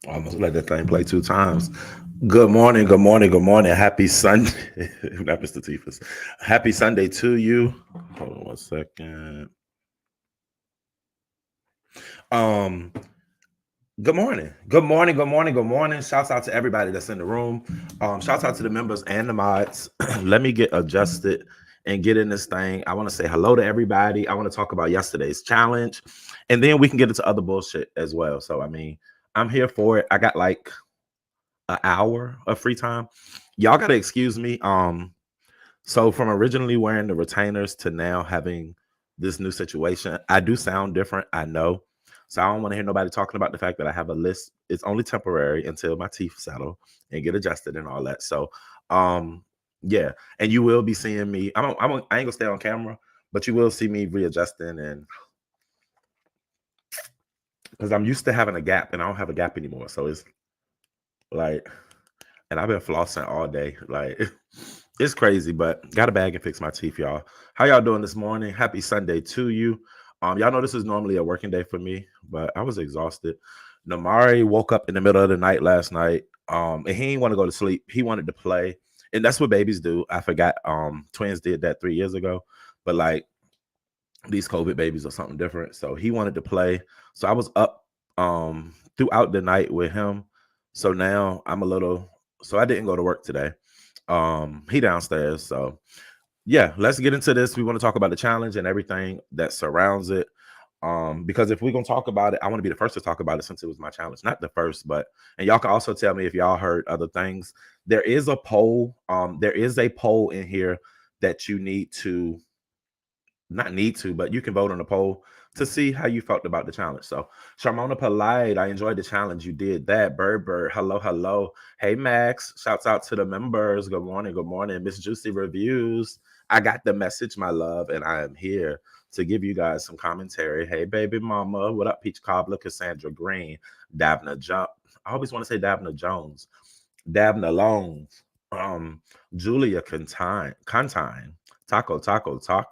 I almost let that thing play 2 times. Good morning, good morning, good morning. Happy Sunday. Not Mr. Tifus. Happy Sunday to you. Hold on 1 second. Um, Good morning. Good morning. Good morning. Good morning. Shouts out to everybody that's in the room. Shouts out to the members and the mods. Let me get adjusted and get in this thing. I want to say hello to everybody. I want to talk about yesterday's challenge. And then we can get into other bullshit as well. So I mean, I'm here for it. I got like an hour of free time. Y'all gotta excuse me. So from originally wearing the retainers to now having this new situation, I do sound different. I know. So I don't want to hear nobody talking about the fact that I have a list. It's only temporary until my teeth settle and get adjusted and all that. So yeah. And you will be seeing me. I ain't gonna stay on camera, but you will see me readjusting, and because I'm used to having a gap and I don't have a gap anymore. So it's like, and I've been flossing all day. Like it's crazy, but got a bag and fix my teeth, y'all. How y'all doing this morning? Happy Sunday to you. Y'all know this is normally a working day for me, but I was exhausted. Namari woke up in the middle of the night last night. And he didn't want to go to sleep. He wanted to play. And that's what babies do. I forgot twins did that 3 years ago. But like these COVID babies are something different. So he wanted to play. So I was up throughout the night with him. So now I'm a little, so I didn't go to work today. He downstairs. So yeah, let's get into this. We want to talk about the challenge and everything that surrounds it. Because if we're gonna talk about it, I want to be the first to talk about it since it was my challenge. Not the first, but and y'all can also tell me if y'all heard other things. There is a poll. There is a poll in here that you need to not need to, but you can vote on the poll to see how you felt about the challenge. So, Sharmona Polite, I enjoyed the challenge. You did that. Bird, hello, hello. Hey, Max, shouts out to the members. Good morning, good morning. Miss Juicy Reviews. I got the message, my love, and I am here to give you guys some commentary. Hey, baby mama, what up, Peach Cobbler, Cassandra Green, Davna Jump. I always want to say Davna Jones, Davna Loans, Julia Contine, Taco,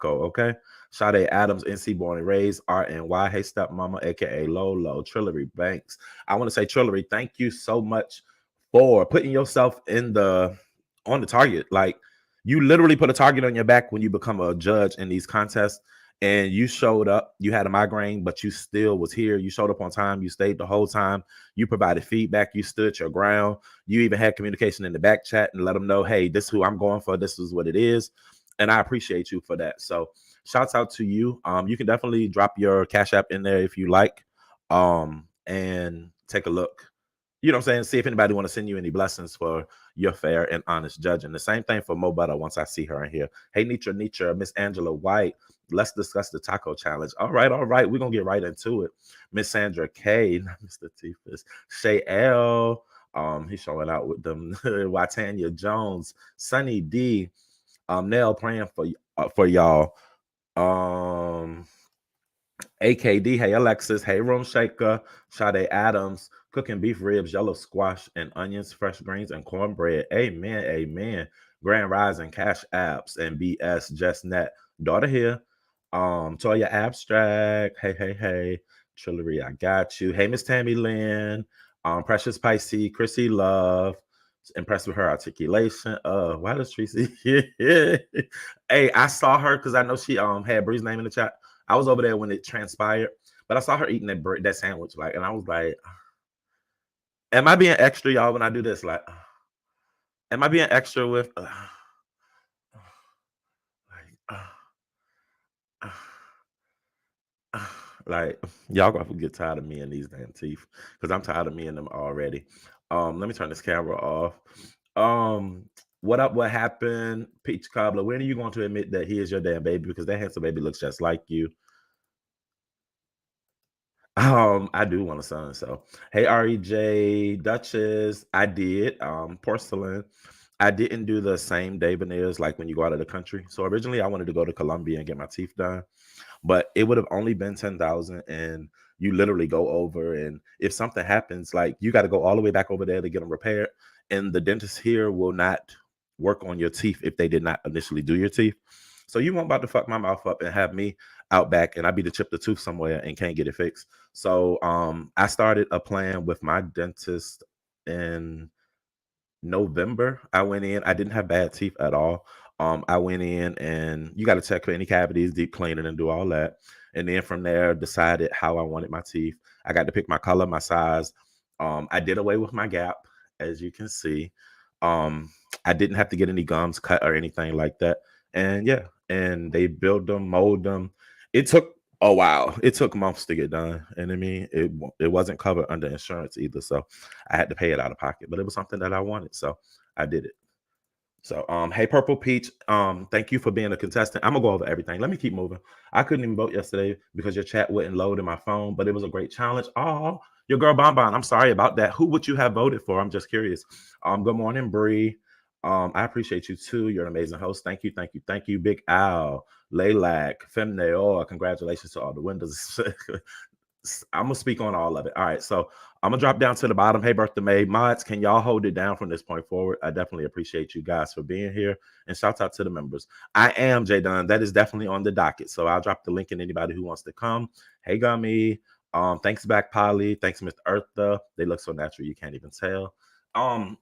okay? Sade Adams, NC born and raised, RNY. Hey, stepmama, aka Lolo, Trillery Banks. I want to say, Trillery, thank you so much for putting yourself in the on the target. Like you literally put a target on your back when you become a judge in these contests. And you showed up, you had a migraine, but you still was here. You showed up on time, you stayed the whole time, you provided feedback, you stood your ground, you even had communication in the back chat and let them know, hey, this is who I'm going for, this is what it is. And I appreciate you for that. So shouts out to you. You can definitely drop your Cash App in there if you like, and take a look. You know what I'm saying? See if anybody want to send you any blessings for your fair and honest judging. The same thing for Mo Butter once I see her in here. Hey, Nitra, Miss Angela White. Let's discuss the taco challenge. All right. We're going to get right into it. Miss Sandra K, not Mr. Tifus. Shay L. He's showing out with them. Watanya Jones. Sunny D. Nell praying for y'all. AKD, hey Alexis, hey Room Shaker, Sade Adams, cooking beef ribs, yellow squash, and onions, fresh greens, and cornbread. Amen. Grand Rising, Cash Apps, and BS Just Net. Daughter here. Toya Abstract. Hey. Trillery, I got you. Hey, Miss Tammy Lynn. Precious Pisces, Chrissy Love. Impressed with her articulation. Why does Tracy? Hey, I saw her because I know she had Bree's name in the chat. I was over there when it transpired, but I saw her eating that sandwich, like, and I was like, am I being extra, y'all, when I do this? Like, am I being extra with like like y'all gonna get tired of me and these damn teeth because I'm tired of me and them already. Let me turn this camera off. What up? What happened? Peach Cobbler, when are you going to admit that he is your damn baby? Because that handsome baby looks just like you. I do want a son. So hey, REJ Duchess, I did. Porcelain. I didn't do the same day veneers like when you go out of the country. So originally I wanted to go to Colombia and get my teeth done, but it would have only been 10,000, and you literally go over, and if something happens, like, you got to go all the way back over there to get them repaired, and the dentist here will not work on your teeth if they did not initially do your teeth. So you won't about to fuck my mouth up and have me out back and I be to chip the tooth somewhere and can't get it fixed. So I started a plan with my dentist in November. I went in. I didn't have bad teeth at all. I went in, and you got to check for any cavities, deep cleaning, and do all that. And then from there, decided how I wanted my teeth. I got to pick my color, my size. I did away with my gap, as you can see. I didn't have to get any gums cut or anything like that. And yeah, and they build them, mold them. It took a while. It took months to get done, and I mean, it wasn't covered under insurance either. So I had to pay it out of pocket, but it was something that I wanted, so I did it. So, hey, Purple Peach, thank you for being a contestant. I'm gonna go over everything. Let me keep moving. I couldn't even vote yesterday because your chat wouldn't load in my phone, but it was a great challenge. Oh, your girl Bonbon, I'm sorry about that. Who would you have voted for? I'm just curious. Good morning, Bree. I appreciate you too. You're an amazing host. Thank you, Big Al, Laylac, Femneor. Congratulations to all the windows. I'm gonna speak on all of it. All right, so I'm gonna drop down to the bottom. Hey, Birthday May mods, can y'all hold it down from this point forward? I definitely appreciate you guys for being here, and shout out to the members. I am Jay Dunn. That is definitely on the docket, so I'll drop the link in anybody who wants to come. Hey, Gummy. Thanks back, Polly. Thanks, Mr. Eartha. They look so natural you can't even tell.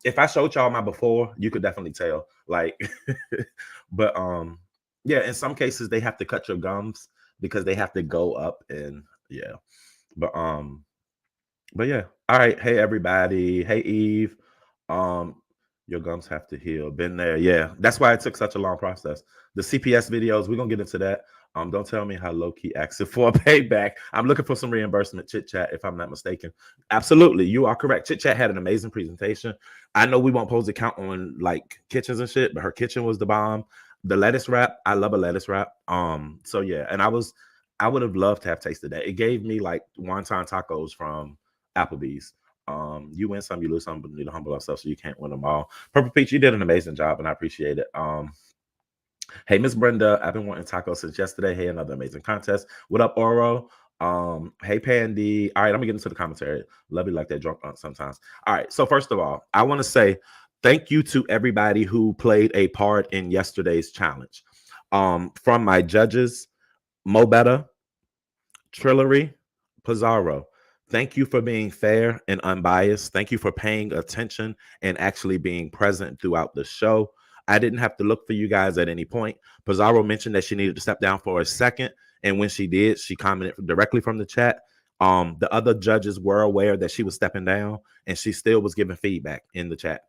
If I showed y'all my before, you could definitely tell. Like, but yeah, in some cases they have to cut your gums because they have to go up, and yeah. But yeah. All right. Hey everybody. Hey Eve. Um, your gums have to heal. Been there. Yeah. That's why it took such a long process. The CPS videos, we're gonna get into that. Don't tell me how low-key asking for a payback. I'm looking for some reimbursement, Chit Chat, if I'm not mistaken. Absolutely, you are correct. Chit Chat had an amazing presentation. I know we won't pose the count on like kitchens and shit, but her kitchen was the bomb. The lettuce wrap, I love a lettuce wrap. So yeah, and I would have loved to have tasted that. It gave me like wonton tacos from Applebee's. You win some, you lose some, but you need to humble yourself so you can't win them all. Purple Peach, you did an amazing job, and I appreciate it. Hey, Miss Brenda, I've been wanting tacos since yesterday. Hey, another amazing contest. What up, Oro? Hey, Pandy. All right, I'm gonna get into the commentary. Love you like that drunk sometimes. All right, so first of all, I want to say thank you to everybody who played a part in yesterday's challenge. From my judges, Mo Better, Trillery, Pizarro, thank you for being fair and unbiased. Thank you for paying attention and actually being present throughout the show. I didn't have to look for you guys at any point. Pizarro mentioned that she needed to step down for a second, and when she did, she commented directly from the chat. The other judges were aware that she was stepping down, and she still was giving feedback in the chat.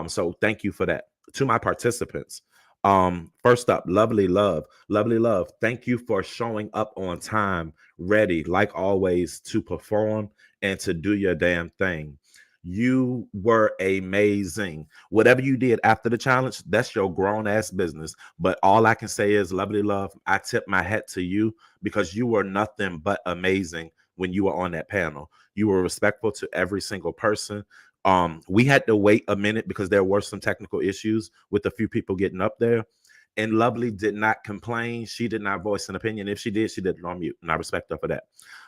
So thank you for that. To my participants, first up, lovely love. Thank you for showing up on time, ready, like always, to perform and to do your damn thing. You were amazing. Whatever you did after the challenge, that's your grown ass business. But all I can say is, lovely love, I tip my hat to you because you were nothing but amazing when you were on that panel. You were respectful to every single person. We had to wait a minute because there were some technical issues with a few people getting up there, and Lovely did not complain. She did not voice an opinion. If she did it on mute, and I respect her for that.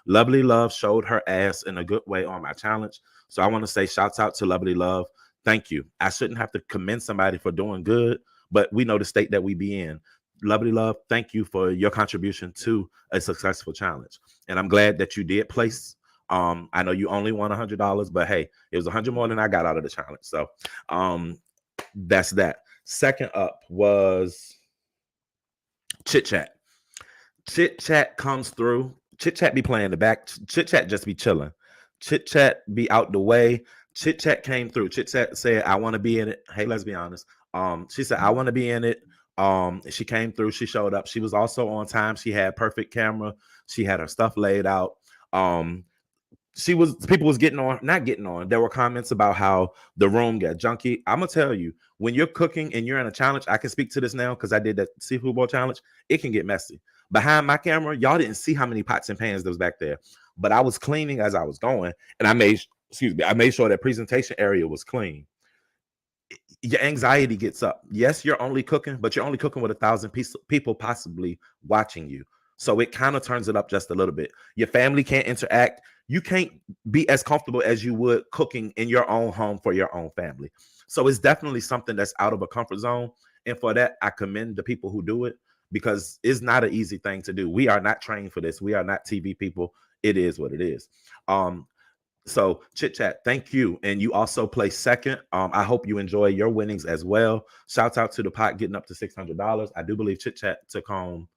Lovely Love showed her ass in a good way on my challenge, so I want to say shouts out to Lovely Love. Thank you. I shouldn't have to commend somebody for doing good, but we know the state that we be in. Lovely Love, thank you for your contribution to a successful challenge. And I'm glad that you did place. I know you only won $100, but hey, it was 100 more than I got out of the challenge. So that's that. Second up was Chit Chat. Chit Chat comes through. Chit Chat be playing the back. Chit Chat just be chilling. Chit Chat be out the way. Chit Chat came through. Chit Chat said, "I want to be in it." Hey, let's be honest. She said, "I want to be in it." She came through. She showed up. She was also on time. She had perfect camera. She had her stuff laid out. People was getting on, not getting on. There were comments about how the room got junky. I'm gonna tell you, when you're cooking and you're in a challenge, I can speak to this now because I did that seafood bowl challenge. It can get messy. Behind my camera, y'all didn't see how many pots and pans that was back there, but I was cleaning as I was going, and I made sure that presentation area was clean. Your anxiety gets up. Yes, you're only cooking, but you're only cooking with 1,000 people possibly watching you. So it kind of turns it up just a little bit. Your family can't interact. You can't be as comfortable as you would cooking in your own home for your own family. So it's definitely something that's out of a comfort zone. And for that, I commend the people who do it because it's not an easy thing to do. We are not trained for this. We are not TV people. It is what it is. So Chit Chat, thank you. And you also placed second. I hope you enjoy your winnings as well. Shout out to the pot getting up to $600. I do believe Chit Chat took home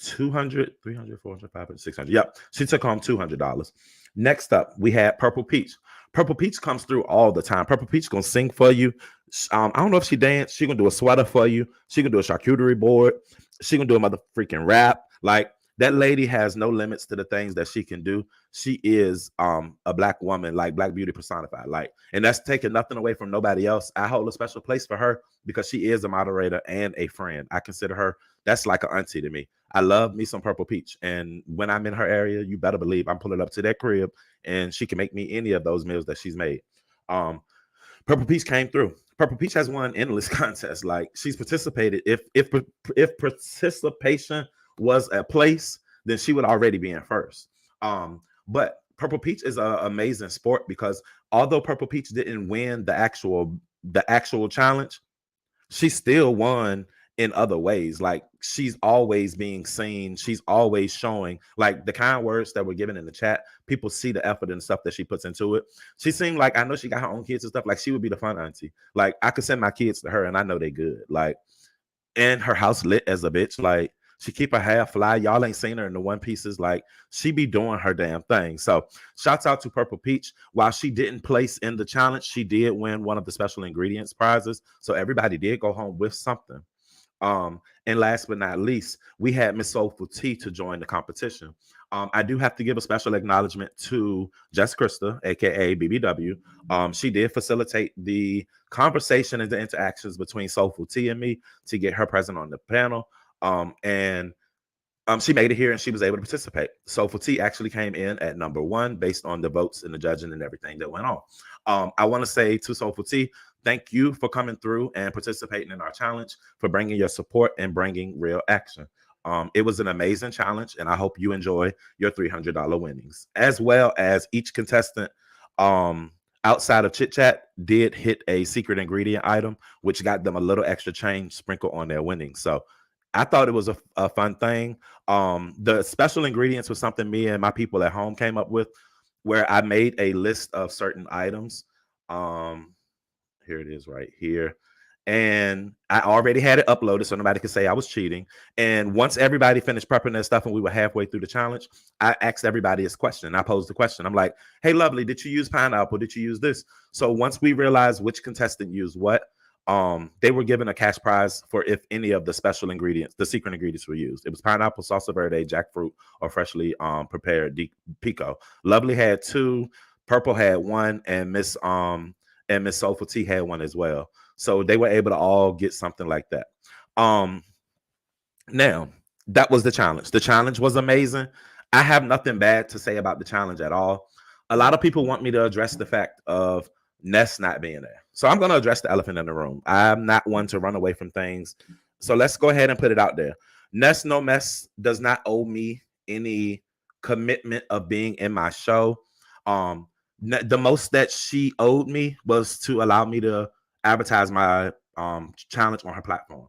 200, 300, 400, 500, 600. Yep. She took home $200. Next up, we had Purple Peach. Purple Peach comes through all the time. Purple Peach gonna sing for you. I don't know if she dance. She gonna do a sweater for you. She gonna do a charcuterie board. She gonna do a mother freaking rap. Like that lady has no limits to the things that she can do. She is a black woman, like Black beauty personified. Like, and that's taking nothing away from nobody else. I hold a special place for her because she is a moderator and a friend. I consider her, that's like an auntie to me. I love me some Purple Peach. And when I'm in her area, you better believe I'm pulling up to that crib and she can make me any of those meals that she's made. Purple Peach came through. Purple Peach has won endless contests. Like she's participated. If participation was a place, then she would already be in first. But Purple Peach is an amazing sport because although Purple Peach didn't win the actual challenge, she still won in other ways. Like she's always being seen. She's always showing like the kind words that were given in the chat. People see the effort and stuff that she puts into it. She seemed like, I know she got her own kids and stuff. Like she would be the fun auntie. Like I could send my kids to her and I know they good. Like, and her house lit as a bitch. Like she keep her hair fly. Y'all ain't seen her in the one pieces. Like she be doing her damn thing. So shouts out to Purple Peach. While she didn't place in the challenge, she did win one of the special ingredients prizes. So everybody did go home with something. And last but not least, we had Miss Soulful T to join the competition. I do have to give a special acknowledgement to Jess Krista, aka BBW. She did facilitate the conversation and the interactions between Soulful T and me to get her present on the panel. And she made it here and she was able to participate. Soulful T actually came in at number one based on the votes and the judging and everything that went on. I want to say to Soulful T, thank you for coming through and participating in our challenge, for bringing your support and bringing real action. It was an amazing challenge, and I hope you enjoy your $300 winnings, as well as each contestant outside of Chit Chat did hit a secret ingredient item, which got them a little extra change sprinkled on their winnings. So I thought it was a fun thing. The special ingredients was something me and my people at home came up with, where I made a list of certain items. Here it is right here. And I already had it uploaded so nobody could say I was cheating. And once everybody finished prepping their stuff and we were halfway through the challenge, I asked everybody this question. I posed the question. I'm like, hey, lovely, did you use pineapple? Did you use this? So once we realized which contestant used what, they were given a cash prize for if any of the special ingredients, the secret ingredients were used. It was pineapple, salsa verde, jackfruit, or freshly prepared pico. Lovely had 2, Purple had 1, and Miss Soulful T had 1 as well. So they were able to all get something like that. Now, that was the challenge. The challenge was amazing. I have nothing bad to say about the challenge at all. A lot of people want me to address the fact of Ness not being there. So I'm going to address the elephant in the room. I'm not one to run away from things. So let's go ahead and put it out there. Ness No Mess does not owe me any commitment of being in my show. The most that she owed me was to allow me to advertise my challenge on her platform.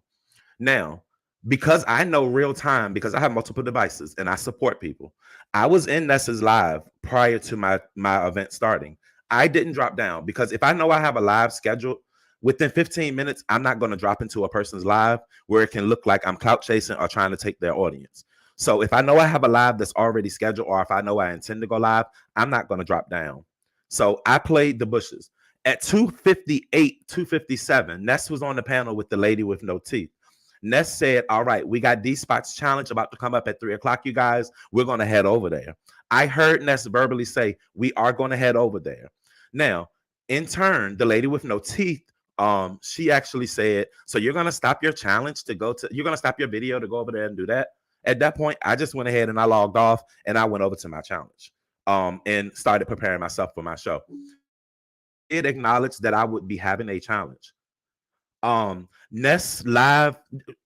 Now, because I know real time, because I have multiple devices and I support people. I was in Nessa's live prior to my event starting. I didn't drop down because if I know I have a live scheduled within 15 minutes, I'm not going to drop into a person's live where it can look like I'm clout chasing or trying to take their audience. So if I know I have a live that's already scheduled, or if I know I intend to go live, I'm not going to drop down. So I played the bushes. At 2:58, 2:57, Ness was on the panel with the lady with no teeth. Ness said, all right, we got D Spots challenge about to come up at 3 o'clock, you guys. We're going to head over there. I heard Ness verbally say, we are going to head over there. Now, in turn, the lady with no teeth, she actually said, so you're going to stop your challenge to go to, you're going to stop your video to go over there and do that. At that point, I just went ahead and I logged off and I went over to my challenge and started preparing myself for my show. It acknowledged that I would be having a challenge. Ness live,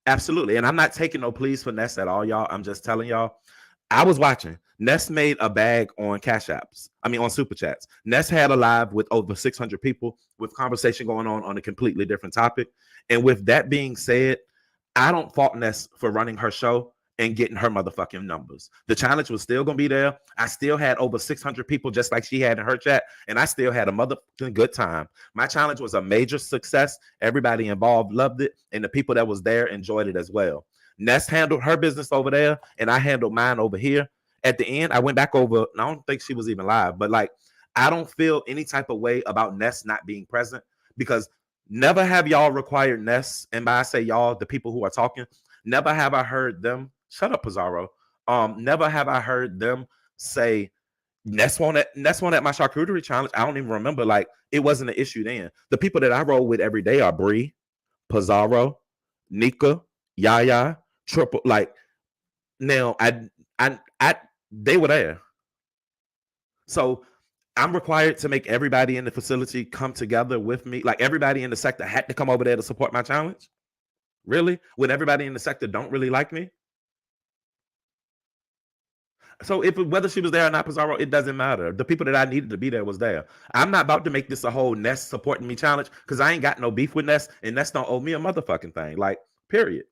absolutely. And I'm not taking no pleas for Ness at all, y'all. I'm just telling y'all. I was watching. Ness made a bag on Cash Apps. I mean, on Super Chats. Ness had a live with over 600 people with conversation going on a completely different topic. And with that being said, I don't fault Ness for running her show and getting her motherfucking numbers. The challenge was still gonna be there. I still had over 600 people, just like she had in her chat, and I still had a motherfucking good time. My challenge was a major success. Everybody involved loved it, and the people that was there enjoyed it as well. Ness handled her business over there, and I handled mine over here. At the end, I went back over. I don't think she was even live, but like, I don't feel any type of way about Ness not being present because never have y'all required Ness, and by I say y'all, the people who are talking, never have I heard them. Shut up, Pizarro. Never have I heard them say Ness won at my charcuterie challenge. I don't even remember. Like, it wasn't an issue then. The people that I roll with every day are Bree, Pizarro, Nika, Yaya, Triple. Like, now I they were there. So I'm required to make everybody in the facility come together with me. Like, everybody in the sector had to come over there to support my challenge. Really? When everybody in the sector don't really like me? So if whether she was there or not, Pizarro, it doesn't matter. The people that I needed to be there was there. I'm not about to make this a whole Ness supporting me challenge because I ain't got no beef with Ness, and Ness don't owe me a motherfucking thing. Like, period.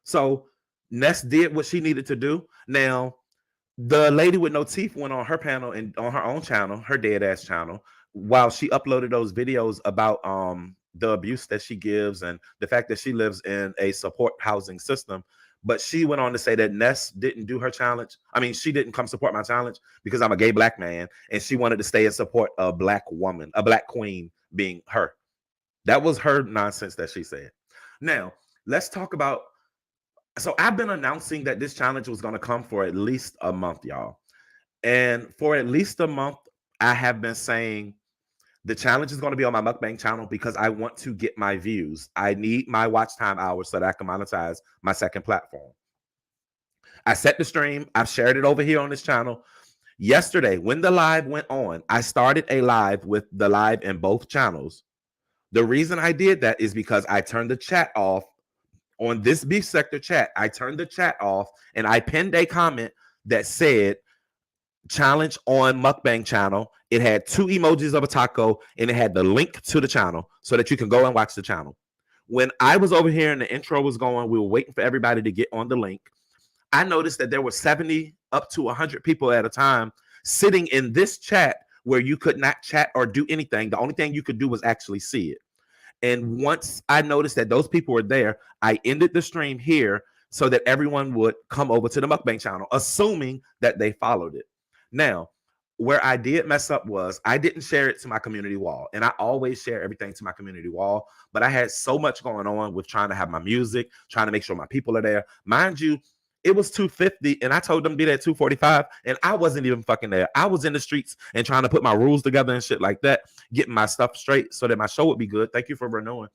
So Ness did what she needed to do. Now, the lady with no teeth went on her panel and on her own channel, her dead ass channel, while she uploaded those videos about the abuse that she gives and the fact that she lives in a support housing system. But she went on to say that Ness didn't do her challenge. I mean, she didn't come support my challenge because I'm a gay black man, and she wanted to stay and support a black woman, a black queen being her. That was her nonsense that she said. Now, let's talk about. So I've been announcing that this challenge was going to come for at least a month, y'all. And for at least a month, I have been saying the challenge is going to be on my mukbang channel because I want to get my views. I need my watch time hours so that I can monetize my second platform. I set the stream. I've shared it over here on this channel. Yesterday, when the live went on, I started a live with the live in both channels. The reason I did that is because I turned the chat off on this beef sector chat. I turned the chat off and I pinned a comment that said challenge on mukbang channel. It had two emojis of a taco and it had the link to the channel so that you can go and watch the channel. When I was over here and the intro was going, we were waiting for everybody to get on the link. I noticed that there were 70 up to 100 people at a time sitting in this chat where you could not chat or do anything. The only thing you could do was actually see it. And once I noticed that those people were there, I ended the stream here so that everyone would come over to the mukbang channel, assuming that they followed it. Now, where I did mess up was I didn't share it to my community wall. And I always share everything to my community wall. But I had so much going on with trying to have my music, trying to make sure my people are there. Mind you, it was 2:50 and I told them to be there at 2:45 and I wasn't even fucking there. I was in the streets and trying to put my rules together and shit like that, getting my stuff straight so that my show would be good. Thank you for renewing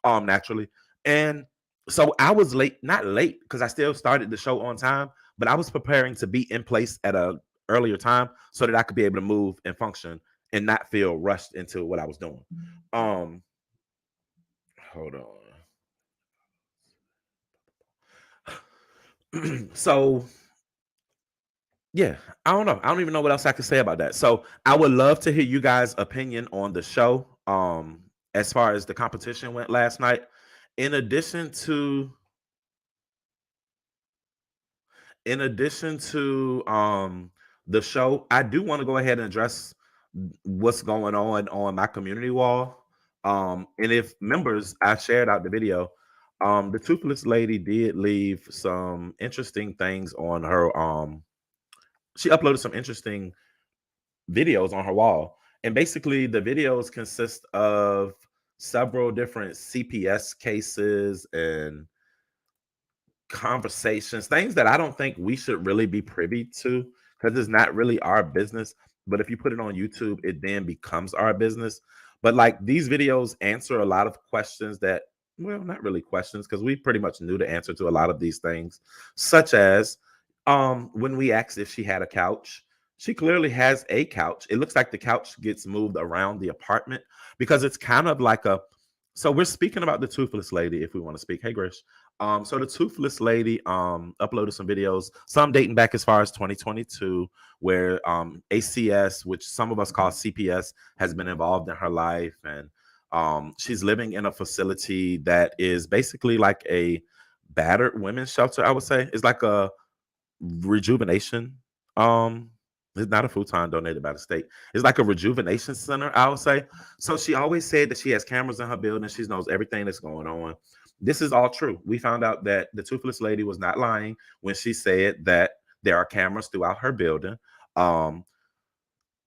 naturally. And so I was late, not late because I still started the show on time, but I was preparing to be in place at a earlier time so that I could be able to move and function and not feel rushed into what I was doing. Hold on. So yeah, I don't know. I don't even know what else I could say about that. So I would love to hear you guys' opinion on the show. As far as the competition went last night. In addition to In addition to the show, I do want to go ahead and address what's going on my community wall. And if members, I shared out the video. The toothless lady did leave some interesting things on her. She uploaded some interesting videos on her wall, and basically the videos consist of several different CPS cases and conversations, things that I don't think we should really be privy to because it's not really our business. But if you put it on YouTube, it then becomes our business. But like these videos answer a lot of questions that, well, not really questions because we pretty much knew the answer to a lot of these things, such as when we asked if she had a couch. She clearly has a couch. It looks like the couch gets moved around the apartment because it's kind of like a, so we're speaking about the toothless lady if we want to speak. Hey Grish. So the toothless lady uploaded some videos, some dating back as far as 2022, where ACS, which some of us call CPS, has been involved in her life, and she's living in a facility that is basically like a battered women's shelter. I would say it's like a rejuvenation. It's not a futon donated by the state. It's like a rejuvenation center, I would say. So she always said that she has cameras in her building. She knows everything that's going on. This is all true. We found out that the toothless lady was not lying when she said that there are cameras throughout her building. Um,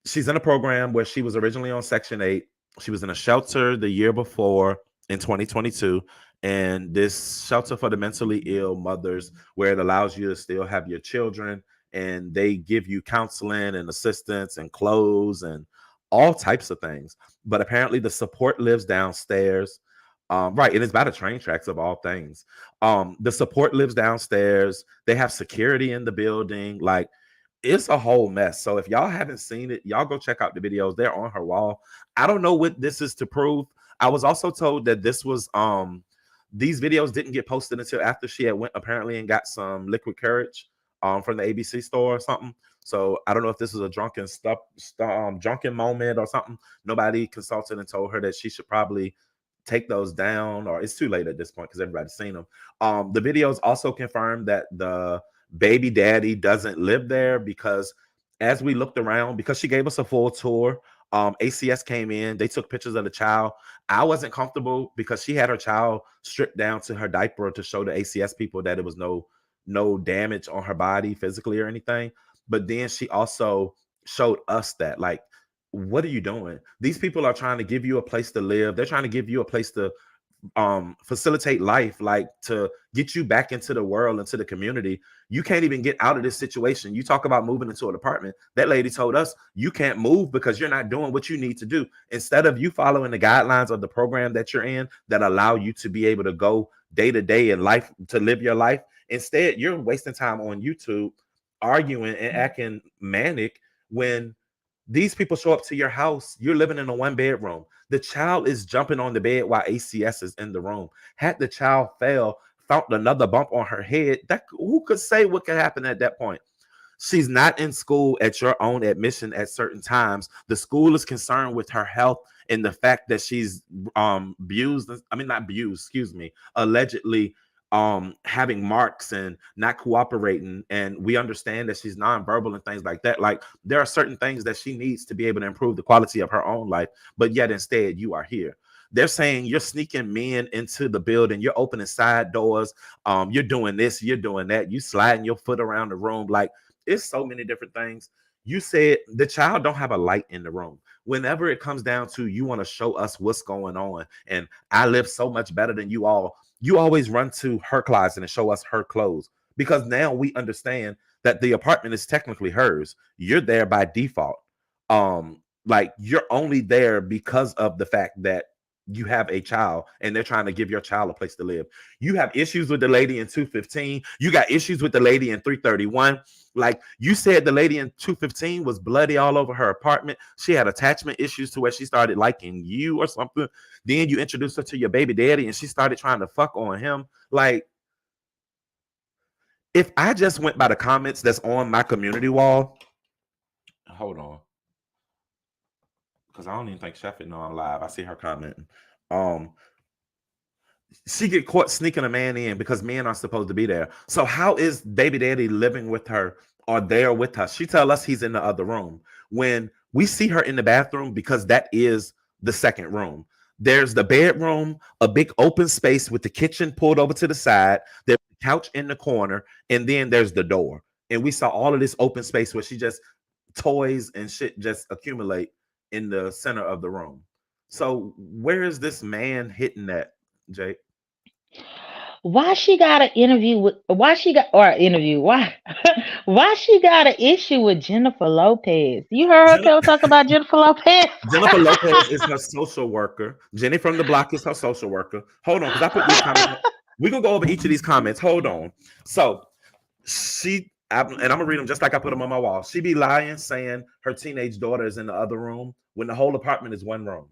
she's in a program where she was originally on Section 8. She was in a shelter the year before in 2022. And this shelter for the mentally ill mothers, where it allows you to still have your children, and they give you counseling and assistance and clothes and all types of things. But apparently, the support lives downstairs. Right, and it's by the train tracks of all things. The support lives downstairs. They have security in the building. Like, it's a whole mess. So if y'all haven't seen it, y'all go check out the videos. They're on her wall. I don't know what this is to prove. I was also told that this was these videos didn't get posted until after she had went apparently and got some liquid courage from the ABC store or something. So I don't know if this was a drunken moment or something. Nobody consulted and told her that she should probably take those down, or it's too late at this point because everybody's seen them. The videos also confirmed that the baby daddy doesn't live there because as we looked around, because she gave us a full tour, ACS came in, they took pictures of the child. I wasn't comfortable because she had her child stripped down to her diaper to show the ACS people that it was no damage on her body physically or anything. But then she also showed us that, like, what are you doing? These people are trying to give you a place to live. They're trying to give you a place to facilitate life, like to get you back into the world, into the community. You can't even get out of this situation. You talk about moving into an apartment. That lady told us you can't move because you're not doing what you need to do. Instead of you following the guidelines of the program that you're in that allow you to be able to go day to day in life, to live your life, instead you're wasting time on YouTube arguing and acting manic when these people show up to your house. You're living in a one bedroom. The child is jumping on the bed while ACS is in the room. Had the child fell, found another bump on her head, that who could say what could happen at that point? She's not in school at your own admission at certain times. The school is concerned with her health and the fact that she's abused. I mean, not abused, excuse me, allegedly having marks and not cooperating. And we understand that she's nonverbal and things like that. Like, there are certain things that she needs to be able to improve the quality of her own life, but yet instead you are here. They're saying you're sneaking men into the building, you're opening side doors, you're doing this, you're doing that, you sliding your foot around the room. Like, it's so many different things. You said the child don't have a light in the room. Whenever it comes down to you want to show us what's going on, and I live so much better than you all, you always run to her closet and show us her clothes, because now we understand that the apartment is technically hers. You're there by default. Like, you're only there because of the fact that you have a child and they're trying to give your child a place to live. You have issues with the lady in 215. You got issues with the lady in 331. Like, you said the lady in 215 was bloody all over her apartment. She had attachment issues to where she started liking you or something. Then you introduced her to your baby daddy and she started trying to fuck on him. Like, if I just went by the comments that's on my community wall, hold on, because I don't even think Sheffield know I'm live. I see her commenting. Um, she get caught sneaking a man in because men are supposed to be there. So how is baby daddy living with her or there with her? She tell us he's in the other room when we see her in the bathroom because that is the second room. There's the bedroom, a big open space with the kitchen pulled over to the side. There's the couch in the corner, and then there's the door. And we saw all of this open space where she just toys and shit just accumulate in the center of the room. So where is this man hitting that, Jake? Why she got an interview with? Why she got or an interview? Why? Why she got an issue with Jennifer Lopez? You heard Jenna- her talk about Jennifer Lopez? Jennifer Lopez is her social worker. Jenny from the block is her social worker. Hold on, because I put these comments. We're gonna go over each of these comments. Hold on. So and I'm gonna read them just like I put them on my wall. She be lying, saying her teenage daughter is in the other room when the whole apartment is one room.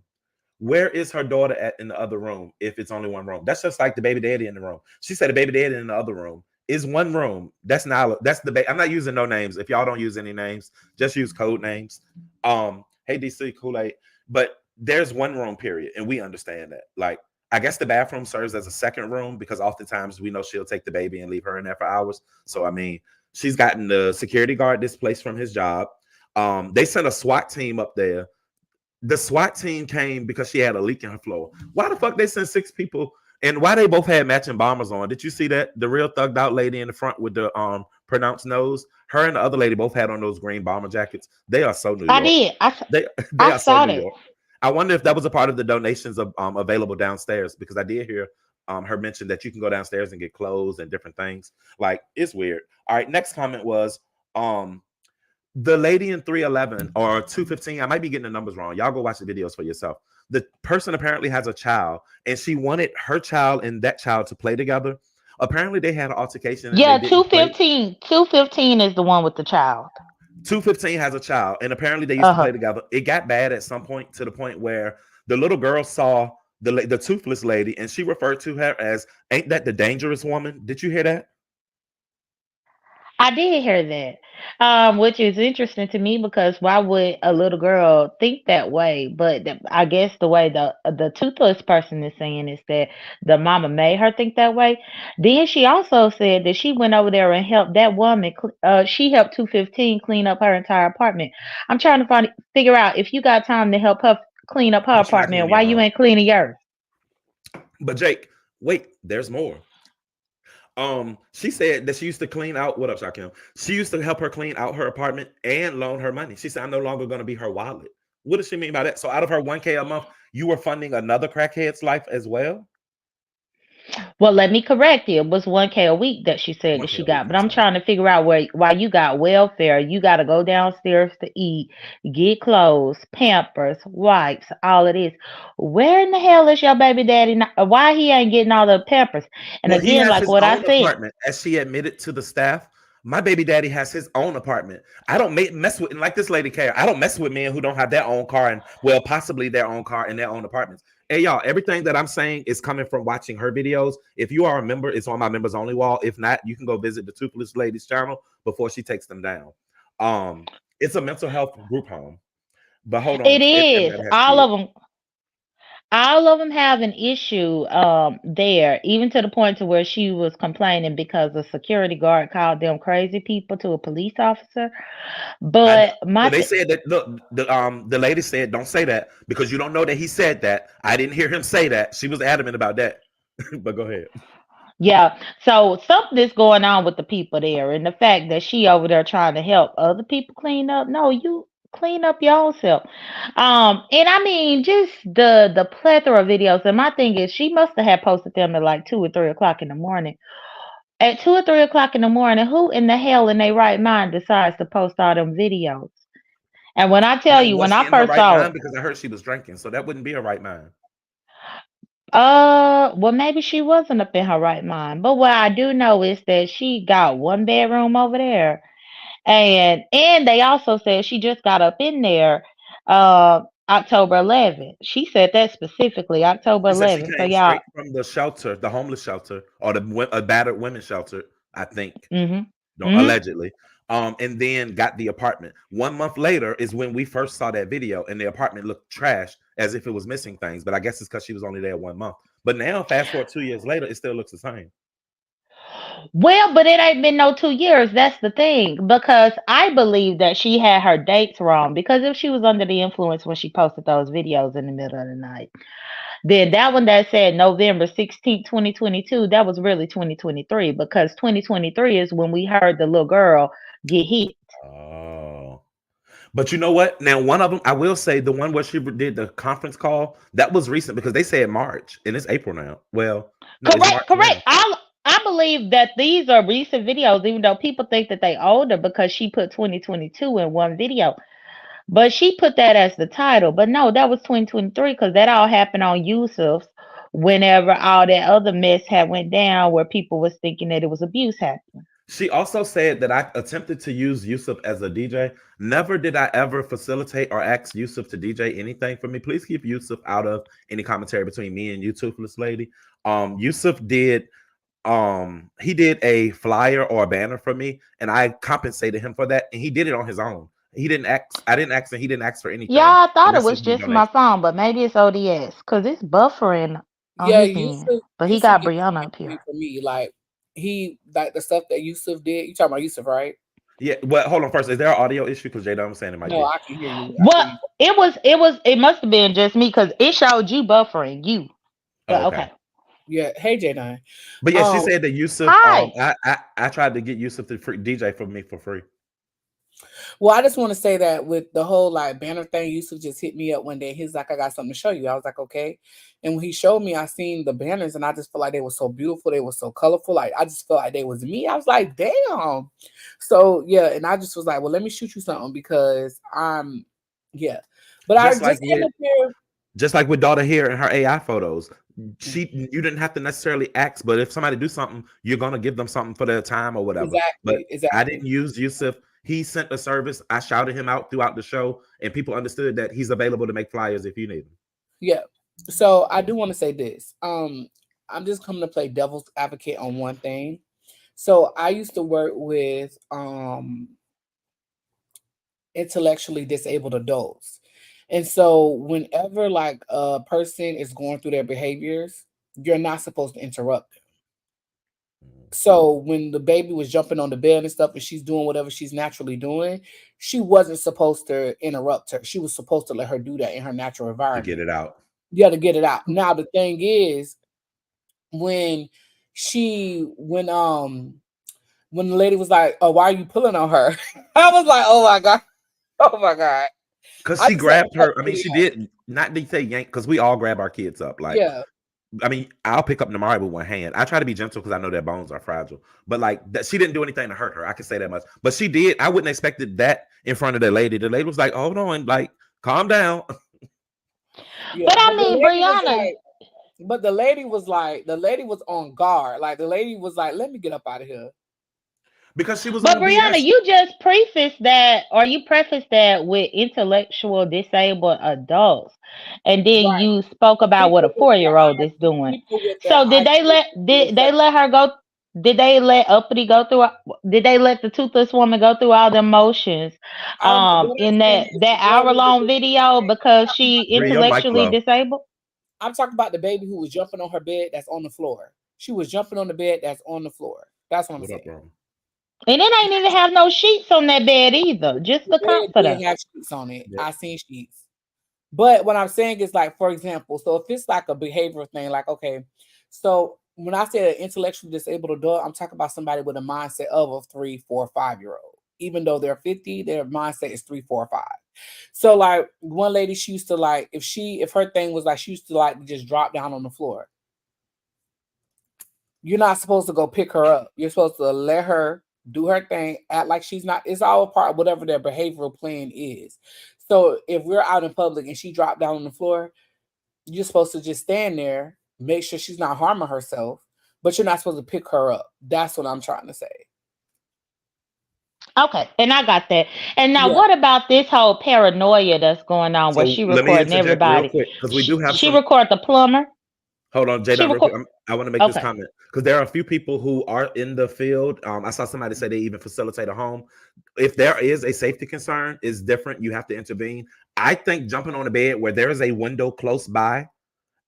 Where is her daughter at in the other room if it's only one room? That's just like the baby daddy in the room. She said the baby daddy in the other room is one room. That's the I'm not using no names. If y'all don't use any names, just use code names. Hey DC Kool-Aid. But there's one room period, and we understand that. Like, I guess the bathroom serves as a second room because oftentimes we know she'll take the baby and leave her in there for hours. So I mean, she's gotten the security guard displaced from his job. They sent a SWAT team up there. The SWAT team came because she had a leak in her floor. Why the fuck they sent 6 people? And why they both had matching bombers on? Did you see that? The real thugged out lady in the front with the pronounced nose. Her and the other lady both had on those green bomber jackets. They are so New I York. did. They they I are so saw New that. York. I wonder if that was a part of the donations of available downstairs because I did hear her mention that you can go downstairs and get clothes and different things. Like it's weird. All right, next comment was um the lady in 311 or 215, I might be getting the numbers wrong. Y'all go watch the videos for yourself. The person apparently has a child and she wanted her child and that child to play together. Apparently they had an altercation and they Yeah, didn't play. 215. 215 is the one with the child. 215 has a child and apparently they used Uh to play huh. together. It got bad at some point to the point where the little girl saw the toothless lady and she referred to her as, ain't that the dangerous woman? Did you hear that? I did hear that, which is interesting to me because why would a little girl think that way? But I guess the way the toothless person is saying is that the mama made her think that way. Then she also said that she went over there and helped that woman. She helped 215 clean up her entire apartment. I'm trying to figure out if you got time to help her clean up her No, she's not apartment, cleaning why her you own. ain't cleaning yours? But Jake, wait, there's more. She said that she used to clean out. What up, Shakim? She used to help her clean out her apartment and loan her money. She said, "I'm no longer going to be her wallet." What does she mean by that? So, out of her 1K a month, you were funding another crackhead's life as well. Well, let me correct you. It was 1K a week that she said One that K she a week. got. But I'm I'm sorry. trying to figure out why you got welfare. You got to go downstairs to eat, get clothes, pampers, wipes, all of this. Where in the hell is your baby daddy? Why he ain't getting all the pampers? And Well, he again, has like his what I own said, apartment, as she admitted to the staff. My baby daddy has his own apartment. I don't mess with, and like this lady care. I don't mess with men who don't have their own car and well, possibly their own car and their own apartments. Hey y'all, everything that I'm saying is coming from watching her videos. If you are a member, it's on my members only wall. If not, you can go visit the Toothless Ladies channel before she takes them down. Um, it's a mental health group home. But hold it on, is everybody has all kids. of them. All of them have an issue there, even to the point to where she was complaining because a security guard called them crazy people to a police officer. I But well, my they said that the lady said don't say that because you don't know that he said that. I didn't hear him say that. She was adamant about that. But go ahead. Yeah. So something's going on with the people there, and the fact that she over there trying to help other people clean up. No, you clean up your own self. And I mean, just the plethora of videos. And my thing is, she must have had posted them at like 2 or 3 o'clock in the morning. At 2 or 3 o'clock in the morning, who in the hell in their right mind decides to post all them videos? And when I tell Now, you, was when she I in her first right saw mind? it, Because I heard she was drinking, so that wouldn't be her right mind. well, maybe she wasn't up in her right mind. But what I do know is that she got one bedroom over there. And they also said she just got up in there October 11th. She said that specifically, October She said she 11th. So came y'all, straight from the shelter, the homeless shelter, or the a battered women's shelter. I think. mhm. Don't Mhm. allegedly. And then got the apartment. 1 month later is when we first saw that video, and the apartment looked trash as if it was missing things. But I guess it's because she was only there 1 month. But now, fast forward 2 years later, it still looks the same. Well, but it ain't been no 2 years. That's the thing. Because I believe that she had her dates wrong. Because if she was under the influence when she posted those videos in the middle of the night, then that one that said November 16th, 2022, that was really 2023. Because 2023 is when we heard the little girl get hit. Oh. But you know what? Now, one of them, I will say, the one where she did the conference call, that was recent because they said March and it's April now. Well, no, it's Correct, March correct. now. I believe that these are recent videos, even though people think that they older because she put 2022 in one video. But she put that as the title. But no, that was 2023 because that all happened on Yusuf's whenever all that other mess had went down where people was thinking that it was abuse happening. She also said that I attempted to use Yusuf as a DJ. Never did I ever facilitate or ask Yusuf to DJ anything for me. Please keep Yusuf out of any commentary between me and you, toothless lady. Yusuf did he did a flyer or a banner for me, and I compensated him for that, and he did it on his own. He didn't ask, I didn't ask, and he didn't ask for Yeah, anything I thought it unless it was was a just my donation. phone, but maybe it's ODS because it's buffering on Yeah, his end. Yusuf But he Yusuf got gets Brianna it up here. for me. Like he like the stuff that Yusuf did. You talking about Yusuf, right? Yeah, well, hold on first. Is there an audio issue? Because Jada was saying it might No, be. I can hear you. I hear But you. it must have been just me because it showed you buffering you. Oh, But okay. okay. Yeah. Hey J9. But yeah, she Um said that Yusuf. Hi. I tried to get Yusuf to DJ for me for free. well, I just want to say that with the whole like banner thing, Yusuf just hit me up one day. He's like, I got something to show you. I was like, okay. And when he showed me, I seen the banners and I just felt like they were so beautiful. They were so colorful. Like I just felt like they was me. I was like, damn. So yeah, and I just was like, well, let me shoot you something because I'm yeah. But I Just like just came with up here. just like with daughter here and her AI photos. Mm, You didn't have to necessarily ask, but if somebody do something, you're gonna give them something for their time or whatever. But exactly, I exactly. didn't use Yusuf. He sent the service. I shouted him out throughout the show, and people understood that he's available to make flyers if you need them. Yeah. So I do want to say this. I'm just coming to play devil's advocate on one thing. So I used to work with intellectually disabled adults. And so whenever like a person is going through their behaviors, you're not supposed to interrupt them. So when the baby was jumping on the bed and stuff and she's doing whatever she's naturally doing, she wasn't supposed to interrupt her. She was supposed to let her do that in her natural To get environment. it out. You got to get it out. Now the thing is when when the lady was like, "Oh, why are you pulling on her?" I was like, "Oh my god, oh my god!" Because I she just had to grabbed cut her. I the mean, video. she did not to say yank because we all grab our kids up. Like, Yeah, I mean, I'll pick up Namari with one hand. I try to be gentle because I know their bones are fragile. But like that, she didn't do anything to hurt her. I can say that much. But she did. I wouldn't expected that in front of the lady. The lady was like, "Hold on, like, calm down." yeah. But I mean, Brianna, The lady was on guard. Like the lady was like, "Let me get up out of here." Because she was but on Brianna, BS. you just prefaced that, or you prefaced that with intellectual disabled adults, and then Right. you spoke about what a People with the 4-year-old is doing. people with the So IQ did they let her go? Did they let Uppity go through? Did they let the toothless woman go through all the motions, what I'm in saying is that the girl hour with the long video I'm because talking she about the Brie, your baby. mic intellectually low. disabled? I'm talking about the baby who was jumping on her bed that's on the floor. She was jumping on the bed that's on the floor. That's what I'm What up, saying. bro? And it ain't even have no sheets on that bed either, just The the bed comforter. did have sheets on it. Yep. I seen sheets. But what I'm saying is like, for example, so if it's like a behavioral thing, like, okay, so when I say an intellectually disabled adult, I'm talking about somebody with a mindset of a 3, 4, 5 year old. Even though they're 50, their mindset is 3, 4, 5. So like one lady, she used to like, if her thing was like, she used to like just drop down on the floor. You're not supposed to go pick her up. You're supposed to let her do her thing, act like she's not. It's all a part of whatever their behavioral plan is. So if we're out in public and she dropped down on the floor, you're supposed to just stand there, make sure she's not harming herself, but you're not supposed to pick her up. That's what I'm trying to say. Okay, and I got that. And now, Yeah. what about this whole paranoia that's going on where So she let me recording interject real everybody? quick because we do have She some. record the plumber. Hold on, She Jadon, real record. quick. I want to make this Okay. comment because there are a few people who are in the field. I saw somebody say they even facilitate a home. If there is a safety concern, is different. You have to intervene. I think jumping on a bed where there is a window close by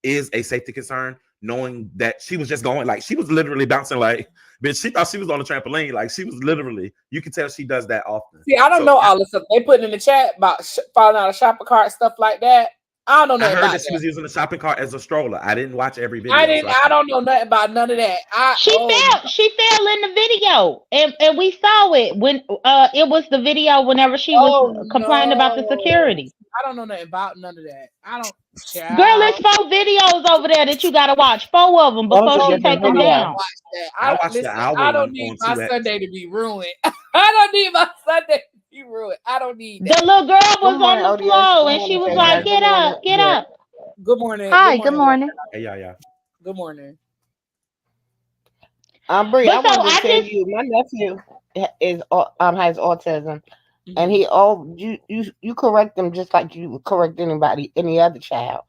is a safety concern. knowing that she was just going like she was literally bouncing like, bitch. She thought she was on the trampoline. Like she was literally. You can tell she does that often. See, I don't So know all the stuff they put in the chat about falling out of shopping cart, stuff like that. I don't know I nothing heard about that she that. was using the shopping cart as a stroller. I didn't watch every I video, so didn't. I don't know nothing about none of that. She fell. She fell in the video, and we saw it when it was the video whenever she was complaining about the no, security. I don't know nothing about none of that. I don't. Girl, Child. it's 4 videos over there that you gotta watch. 4 of them Those before are she Oh different take them no, I don't videos. down. watch that. I I watched the listen. hour I don't one need on my 2X. Sunday to be ruined. I don't need my Sunday to be ruined. I don't need The that. little girl Good was on morning, the ODS. floor Good and she morning, was Good like, Fabian. morning. Good "Get morning, up, get DS. up." Good morning. Good Hi, good morning. morning. Hey, yeah. Good morning. Bree, I But so wanted to I tell just you, my nephew is has autism, and Mhm. you correct him just like you would correct any other child.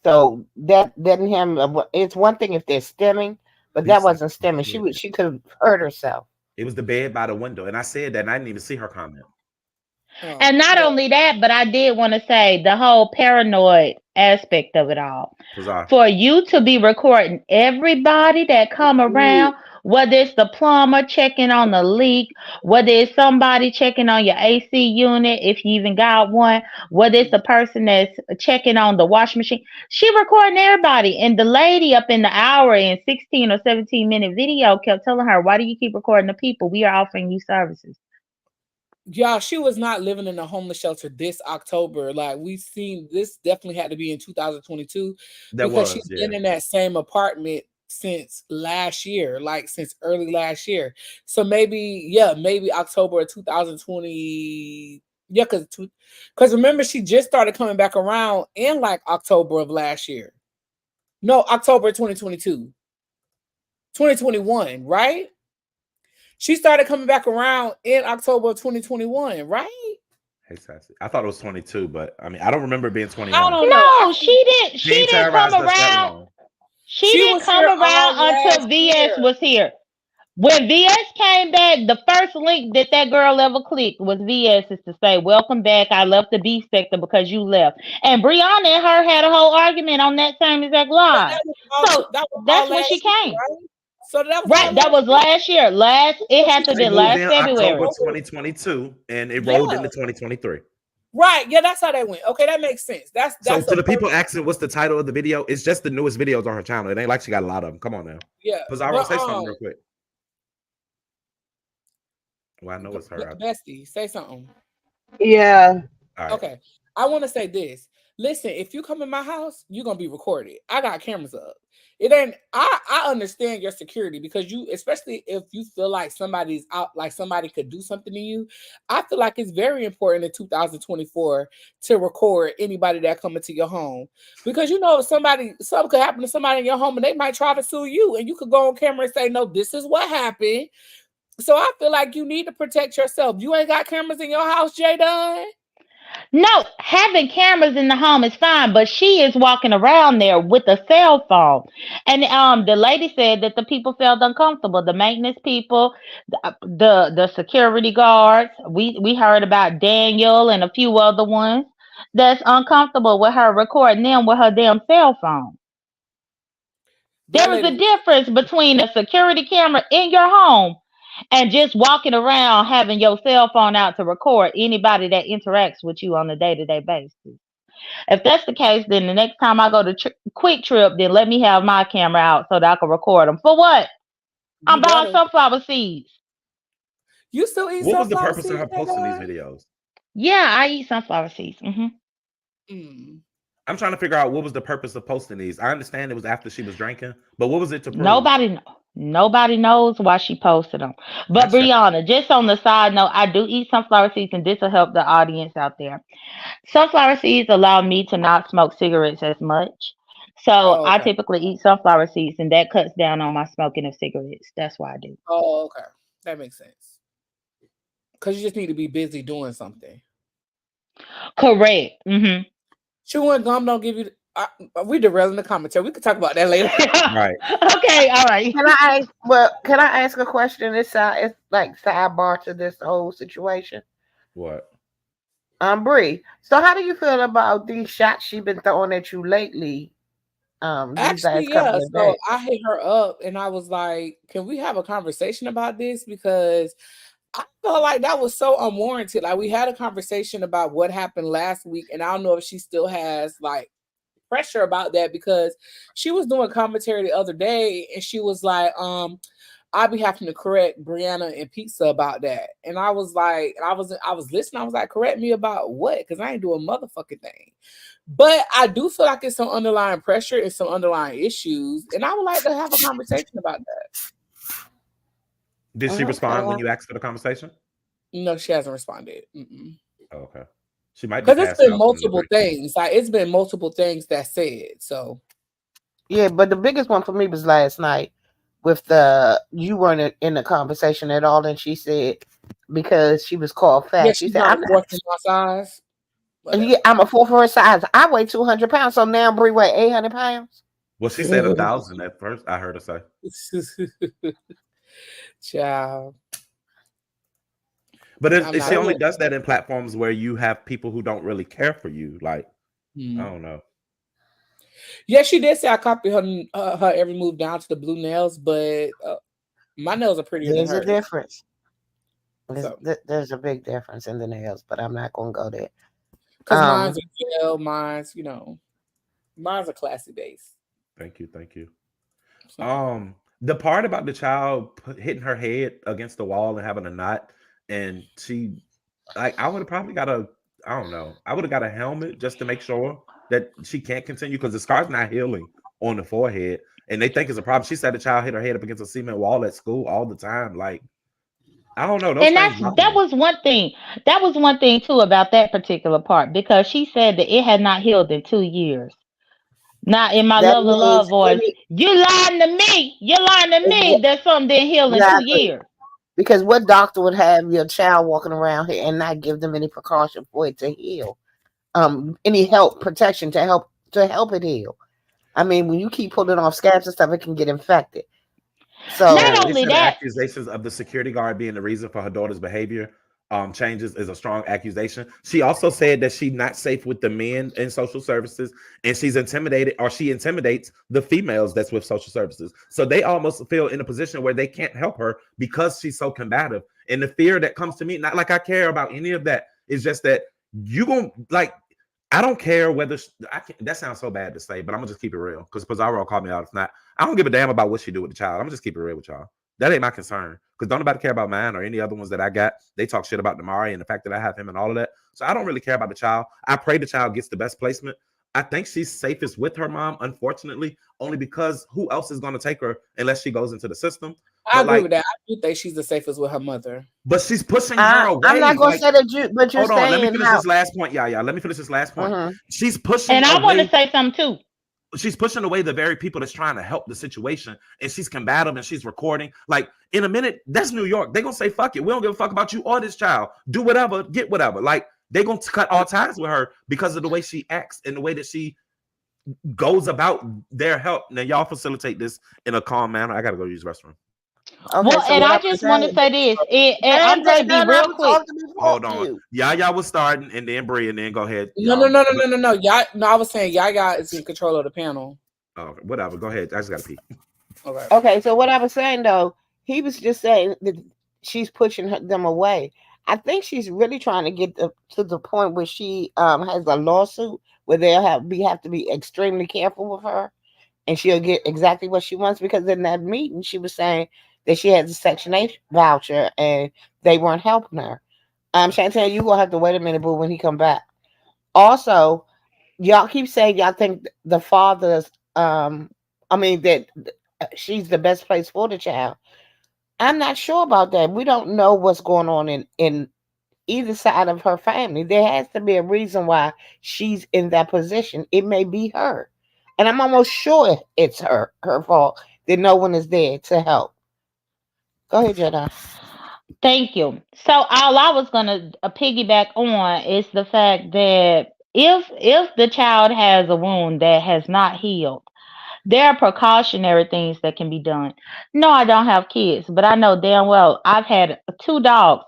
So that didn't him. It's one thing if they're stemming, but that wasn't stemming. She could have hurt herself. It was the bed by the window, and I said that, and I didn't even see her comment. Oh, And not well, only that, but I did want to say the whole paranoid aspect of it all. Bizarre. For you to be recording everybody that come around, whether it's the plumber checking on the leak, whether it's somebody checking on your AC unit, if you even got one, whether it's the person that's checking on the washing machine, she recording everybody. And the lady up in the hour and 16 or 17-minute video kept telling her, "Why do you keep recording the people? We are offering you services." y'all, she was not living in a homeless shelter this October. Like we seen, this definitely had to be in 2022 That because was, she's yeah. been in that same apartment since last year, like since early last year. So maybe October of 2020. Yeah, because remember she just started coming back around in like October of last year. No, October 2022. 2021, right? She started coming back around in October of 2021, right? Hey, Sassy. I thought it was 22, but I mean, I don't remember it being I 21. don't know. No, she didn't. She She ain't didn't come terrorized us that around. long. She She didn't was come here all around last until VS year. was here. When VS came back, the first link that girl ever clicked was VS's to say, "Welcome back. I left the B sector because you left." And Brianna and her had a whole argument on that same exact So live. So that was all that's when she last year, came. right? So that was all Right, that last was year. last year. It So had she to came She be moved back last in in February. October October. 2022, and it rolled Yeah. into 2023. Right. Yeah, that's how that went. Okay, that makes sense. So That's to a the people perfect. asking what's the title of the video, it's just the newest videos on her channel. It ain't like she got a lot of them. Come on now. Yeah. Pizarro, But say something real quick. Well, I know it's her. Bestie, say something. Yeah. All right. Okay. I want to say this. Listen, if you come in my house, you're gonna be recorded. I got cameras up. It ain't I understand your security because you, especially if you feel like somebody's out, like somebody could do something to you. I feel like it's very important in 2024 to record anybody that come into your home. Because you know if something could happen to somebody in your home and they might try to sue you and you could go on camera and say, no, this is what happened. So I feel like you need to protect yourself. You ain't got cameras in your house, Jay Dunn? No, having cameras in the home is fine, but she is walking around there with a cell phone. And the lady said that the people felt uncomfortable. The maintenance people, the security guards. We heard about Daniel and a few other ones that's uncomfortable with her recording them with her damn cell phone. That There is a lady, difference between a security camera in your home and just walking around having your cell phone out to record anybody that interacts with you on a day-to-day basis. If that's the case, then the next time I go to Quick Trip, then let me have my camera out so that I can record them. For what? you I'm buying better. sunflower seeds. You still eat What was the sunflower purpose of seeds, her Jay posting these Dunn? videos? Yeah, I eat sunflower seeds. Mm. I'm trying to figure out what was the purpose of posting these. I understand it was after she was drinking, but what was it to prove? Nobody knows why she posted them. But That's Brianna, just on the side note, I do eat sunflower seeds, and this will help the audience out there. Sunflower seeds allow me to not smoke cigarettes as much. So Oh, I okay. typically eat sunflower seeds, and that cuts down on my smoking of cigarettes. That's why I do. Oh, okay. That makes sense. Because you just need to be busy doing something. Correct. Chewing gum don't give you. We derailing the commentary. We could talk about that later. right. Okay, all right. Can I ask a question? It's like sidebar to this whole situation. What? Bree. So how do you feel about these shots she been throwing at you lately? these last Actually, yeah. couple of So days. I hit her up and I was like, "Can we have a conversation about this?" Because I felt like that was so unwarranted. Like we had a conversation about what happened last week, and I don't know if she still has like pressure about that because she was doing commentary the other day and she was like, I'll be having to correct Brianna and Pizza about that. And I was like, I was listening, I was like, correct me about what? Because I ain't doing motherfucking thing. But I do feel like it's some underlying pressure and some underlying issues. And I would like to have a conversation about that. Did she Okay, respond when well, you asked for the conversation? No, she hasn't responded. Oh, okay. She might be Because it's passed been out from the multiple drink. things. Like it's been multiple things that said. So yeah, but the biggest one for me was last night with the you weren't in the conversation at all, and she said because she was called yeah, fat. She she's said, not "I'm a not. fourth in my size. Yeah, Whatever. I'm a 4 for her size. I weigh 200 pounds, so now Bree weigh 800 pounds." Well, she said 1,000 at first. I heard her say. Child. But I'm she not only doing does that in platforms where you have people who don't really care for you. Like, I it. don't know. Yeah, she did say I copied her every move down to the blue nails, but my nails are prettier than There's a hers. difference. So, There's a big difference in the nails, but I'm not gonna go there. because mine's Um, are gel, mine's a classy base. Thank you. Thank you. So, The part about the child hitting her head against the wall and having a knot, and she, like, I would have probably got a, I don't know, I would have got a helmet just to make sure that she can't continue because the scar's not healing on the forehead, and they think it's a problem. She said the child hit her head up against a cement wall at school all the time. Like, I don't know, those And things bother that me. was one thing. That was one thing too about that particular part because she said that it had not healed in 2 years. Now, in my that love the love means voice, you lying to me. You're lying to me that something didn't heal in two exactly years. because what doctor would have your child walking around here and not give them any precaution for it to heal? Any help protection to help it heal. I mean, when you keep pulling off scabs and stuff, it can get infected. Not Yeah, So they only said the that, accusations of the security guard being the reason for her daughter's behavior changes is a strong accusation. She also said that she's not safe with the men in social services, and she's intimidated, or she intimidates the females that's with social services. So they almost feel in a position where they can't help her because she's so combative. And the fear that comes to me, not like I care about any of that, is just that you gonna like. I don't care whether I can, that sounds so bad to say, but I'm gonna just keep it real because Pizarro called me out. It's not. I don't give a damn about what she do with the child. I'm gonna just keep it real with y'all. That ain't my concern because don't nobody care about mine or any other ones that I got. They talk shit about Damari and the fact that I have him and all of that. So I don't really care about the child. I pray the child gets the best placement. I think she's safest with her mom, unfortunately, only because who else is gonna take her unless she goes into the system. I But agree like, with that. I do think she's the safest with her mother. but she's pushing her I'm not away. gonna Like, say that but you're hold on, let me saying finish how. this last point. Yeah. Let me finish this last point. Mhm. She's pushing and I want to away say something too. she's pushing away the very people that's trying to help the situation, and she's combative and she's recording. Like, in a minute, that's New York. They're gonna say, fuck it, we don't give a fuck about you or this child. Do whatever, get whatever. Like, they're gonna cut all ties with her because of the way she acts and the way that she goes about their help. Now, y'all facilitate this in a calm manner. I gotta go use the restroom. Okay, Well, so and what I I was just want to saying, say this, and damn, I'm going Jay, to be I real was quick. talking before Hold on. you. Y'all was starting, and then Brie, and then go ahead, No, no, y'all. no, no, no, no, no. Y'all, no, I was saying Yaya is in control of the panel. Whatever. Go ahead. I just gotta pee. Okay. Okay, so what I was saying though, he was just saying that she's pushing them away. I think she's really trying to get to the point where she has a lawsuit where we have to be extremely careful with her, and she'll get exactly what she wants because in that meeting she was saying that she has a Section 8 voucher and they weren't helping her. Chantel, you gonna have to wait a minute, boo, when he come back. Also, y'all keep saying y'all think the father's I mean that she's the best place for the child. I'm not sure about that. We don't know what's going on in either side of her family. There has to be a reason why she's in that position. It may be her. And I'm almost sure it's her fault that no one is there to help. Go ahead, Jedi. Thank you. So all I was gonna piggyback on is the fact that if the child has a wound that has not healed, there are precautionary things that can be done. No, I don't have kids, but I know damn well I've had two dogs,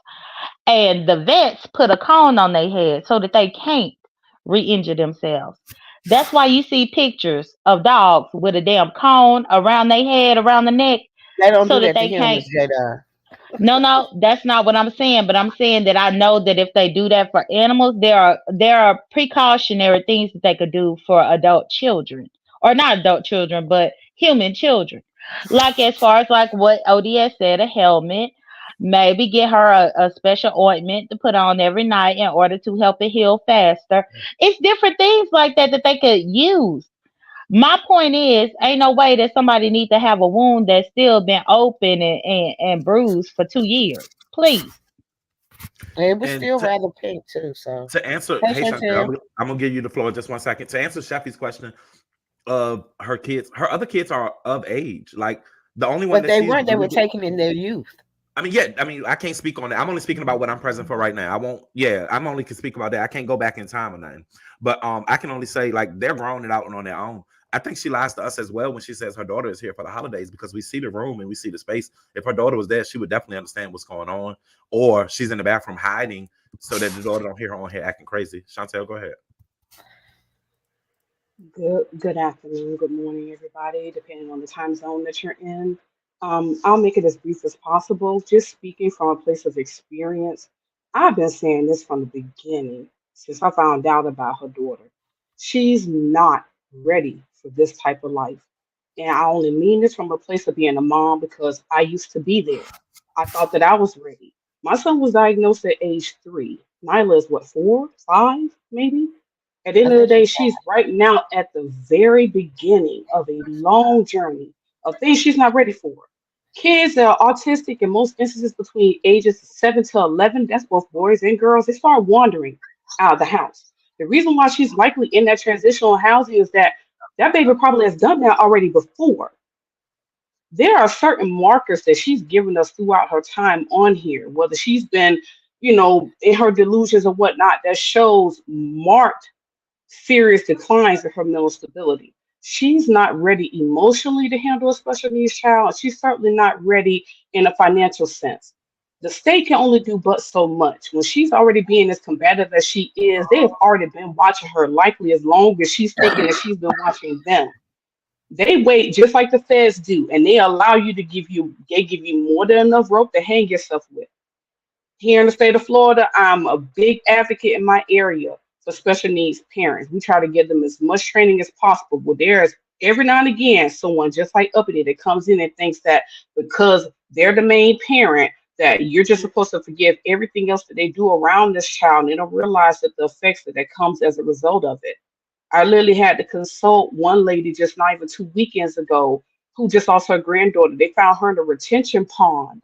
and the vets put a cone on their head so that they can't re-injure themselves. That's why you see pictures of dogs with a damn cone around their head, around the neck, They don't so do that that to they can't. humans, Jada. No, no, that's not what I'm saying. But I'm saying that I know that if they do that for animals, there are precautionary things that they could do for adult children, or not adult children, but human children. Like as far as like what ODS said, a helmet. Maybe get her a special ointment to put on every night in order to help it heal faster. It's different things like that that they could use. My point is, ain't no way that somebody needs to have a wound that's still been open and bruised for 2 years. Please. And it was And still rather pink too. So, to answer, hey, hey Chantel, Chantel. I'm gonna give you the floor just 1 second. To answer Sheffy's question, of her kids, her other kids are of age. Like the only one But that they she's weren't. They were bruising. taken in their youth. I mean, yeah, I mean, I can't speak on that. I'm only speaking about what I'm present for right now. I won't, yeah, I'm only can speak about that. I can't go back in time or nothing. But I can only say like they're growing it out and on their own. I think she lies to us as well when she says her daughter is here for the holidays because we see the room and we see the space. If her daughter was there, she would definitely understand what's going on. Or she's in the bathroom hiding so that the daughter don't hear her on here acting crazy. Chantel, go ahead. Good afternoon, good morning, everybody, depending on the time zone that you're in. I'll make it as brief as possible. Just speaking from a place of experience, I've been saying this from the beginning since I found out about her daughter. She's not ready for this type of life. And I only mean this from a place of being a mom because I used to be there. I thought that I was ready. My son was diagnosed at age 3. Nyla is what, 4, 5, maybe? At the I end of the think day, she's she's right now at the very beginning of a long journey of things she's not ready for. Kids that are autistic in most instances between ages 7 to 11, that's both boys and girls, they start wandering out of the house. The reason why she's likely in that transitional housing is that that baby probably has done that already before. There are certain markers that she's given us throughout her time on here, whether she's been, in her delusions or whatnot, that shows marked serious declines in her mental stability. She's not ready emotionally to handle a special needs child. She's certainly not ready in a financial sense. The state can only do but so much. When she's already being as combative as she is, they have already been watching her likely as long as she's thinking that she's been watching them. They wait just like the feds do, and they allow you to they give you more than enough rope to hang yourself with. Here in the state of Florida, I'm a big advocate in my area for special needs parents. We try to give them as much training as possible. Well, there's every now and again someone just like Uppity that comes in and thinks that because they're the main parent, that you're just supposed to forgive everything else that they do around this child, and they don't realize that the effects that comes as a result of it. I literally had to consult one lady just not even 2 weekends ago who just lost her granddaughter. They found her in a retention pond.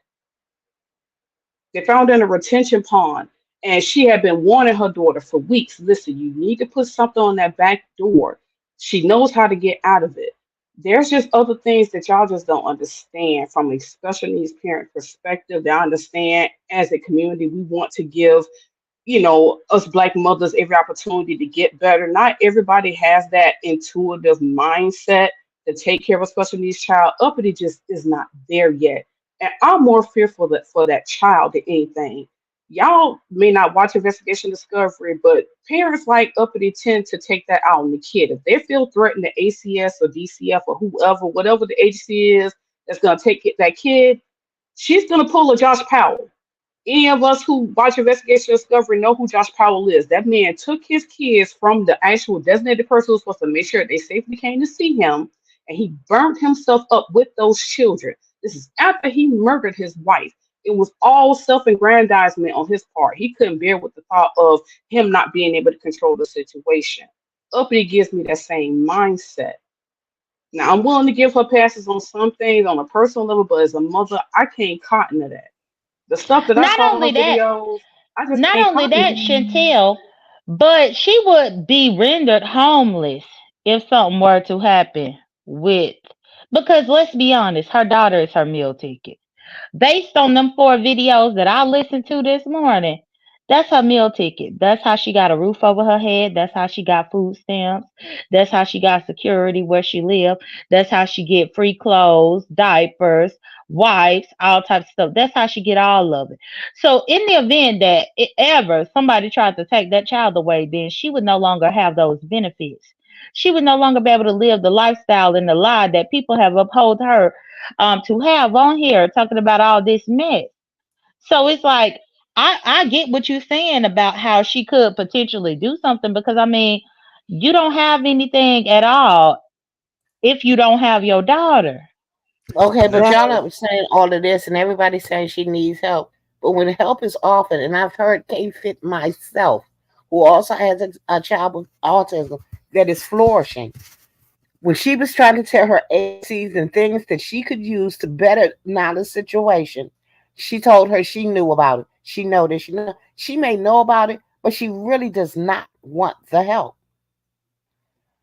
They found her in a retention pond, and she had been warning her daughter for weeks. Listen, you need to put something on that back door. She knows how to get out of it. There's just other things that y'all just don't understand from a special needs parent perspective. That I understand as a community, we want to give us black mothers every opportunity to get better. Not everybody has that intuitive mindset to take care of a special needs child. Uppity just is not there yet. And I'm more fearful that for that child than anything. Y'all may not watch Investigation Discovery, but parents like Uppity tend to take that out on the kid. If they feel threatened to ACS or DCF or whoever, whatever the agency is that's going to take that kid, she's going to pull a Josh Powell. Any of us who watch Investigation Discovery know who Josh Powell is. That man took his kids from the actual designated person who's supposed to make sure they safely came to see him, and he burnt himself up with those children. This is after he murdered his wife. It was all self-aggrandizement on his part. He couldn't bear with the thought of him not being able to control the situation. Uppity gives me that same mindset. Now, I'm willing to give her passes on some things on a personal level, but as a mother, I can't cotton to that. The stuff that I Not saw on only her that, videos, I just not can't only cotton to that, it. Chantel, but she would be rendered homeless if something were to happen with, because let's be honest, her daughter is her meal ticket. Based on them 4 videos that I listened to this morning, that's her meal ticket. That's how she got a roof over her head. That's how she got food stamps. That's how she got security where she live. That's how she get free clothes, diapers, wipes, all types of stuff. That's how she get all of it. So in the event that ever somebody tried to take that child away, then she would no longer have those benefits. she would no longer be able to live the lifestyle and the lie that people have upheld her to have on here, talking about all this mess. So it's like I get what you're saying about how she could potentially do something, because I mean, you don't have anything at all if you don't have your daughter. Okay, but That's y'all true. are saying all of this, and everybody's saying she needs help. But when help is offered, and I've heard K Fit myself, who also has a child with autism that is flourishing. When she was trying to tell her ACs and things that she could use to better Nyla's situation, she told her she knew about it. She know this. She may know about it, but she really does not want the help.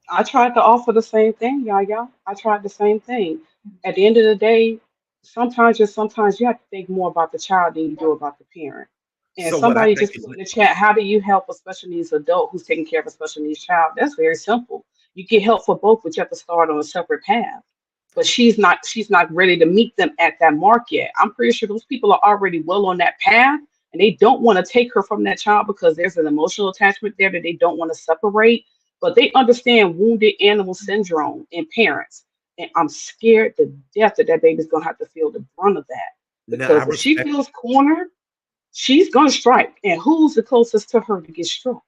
I tried to offer the same thing, y'all. I tried the same thing. At the end of the day, sometimes you have to think more about the child than you do about the parent. And So what I somebody think just is put in the chat, how do you help a special needs adult who's taking care of a special needs child? That's very simple. You get help for both, but you have to start on a separate path. But she's not ready to meet them at that mark yet. I'm pretty sure those people are already well on that path, and they don't want to take her from that child because there's an emotional attachment there that they don't want to separate, but they understand wounded animal syndrome in parents. And I'm scared to death that that baby's gonna have to feel the brunt of that. now I Because if she respect. feels cornered, she's gonna strike. And who's the closest to her to get struck?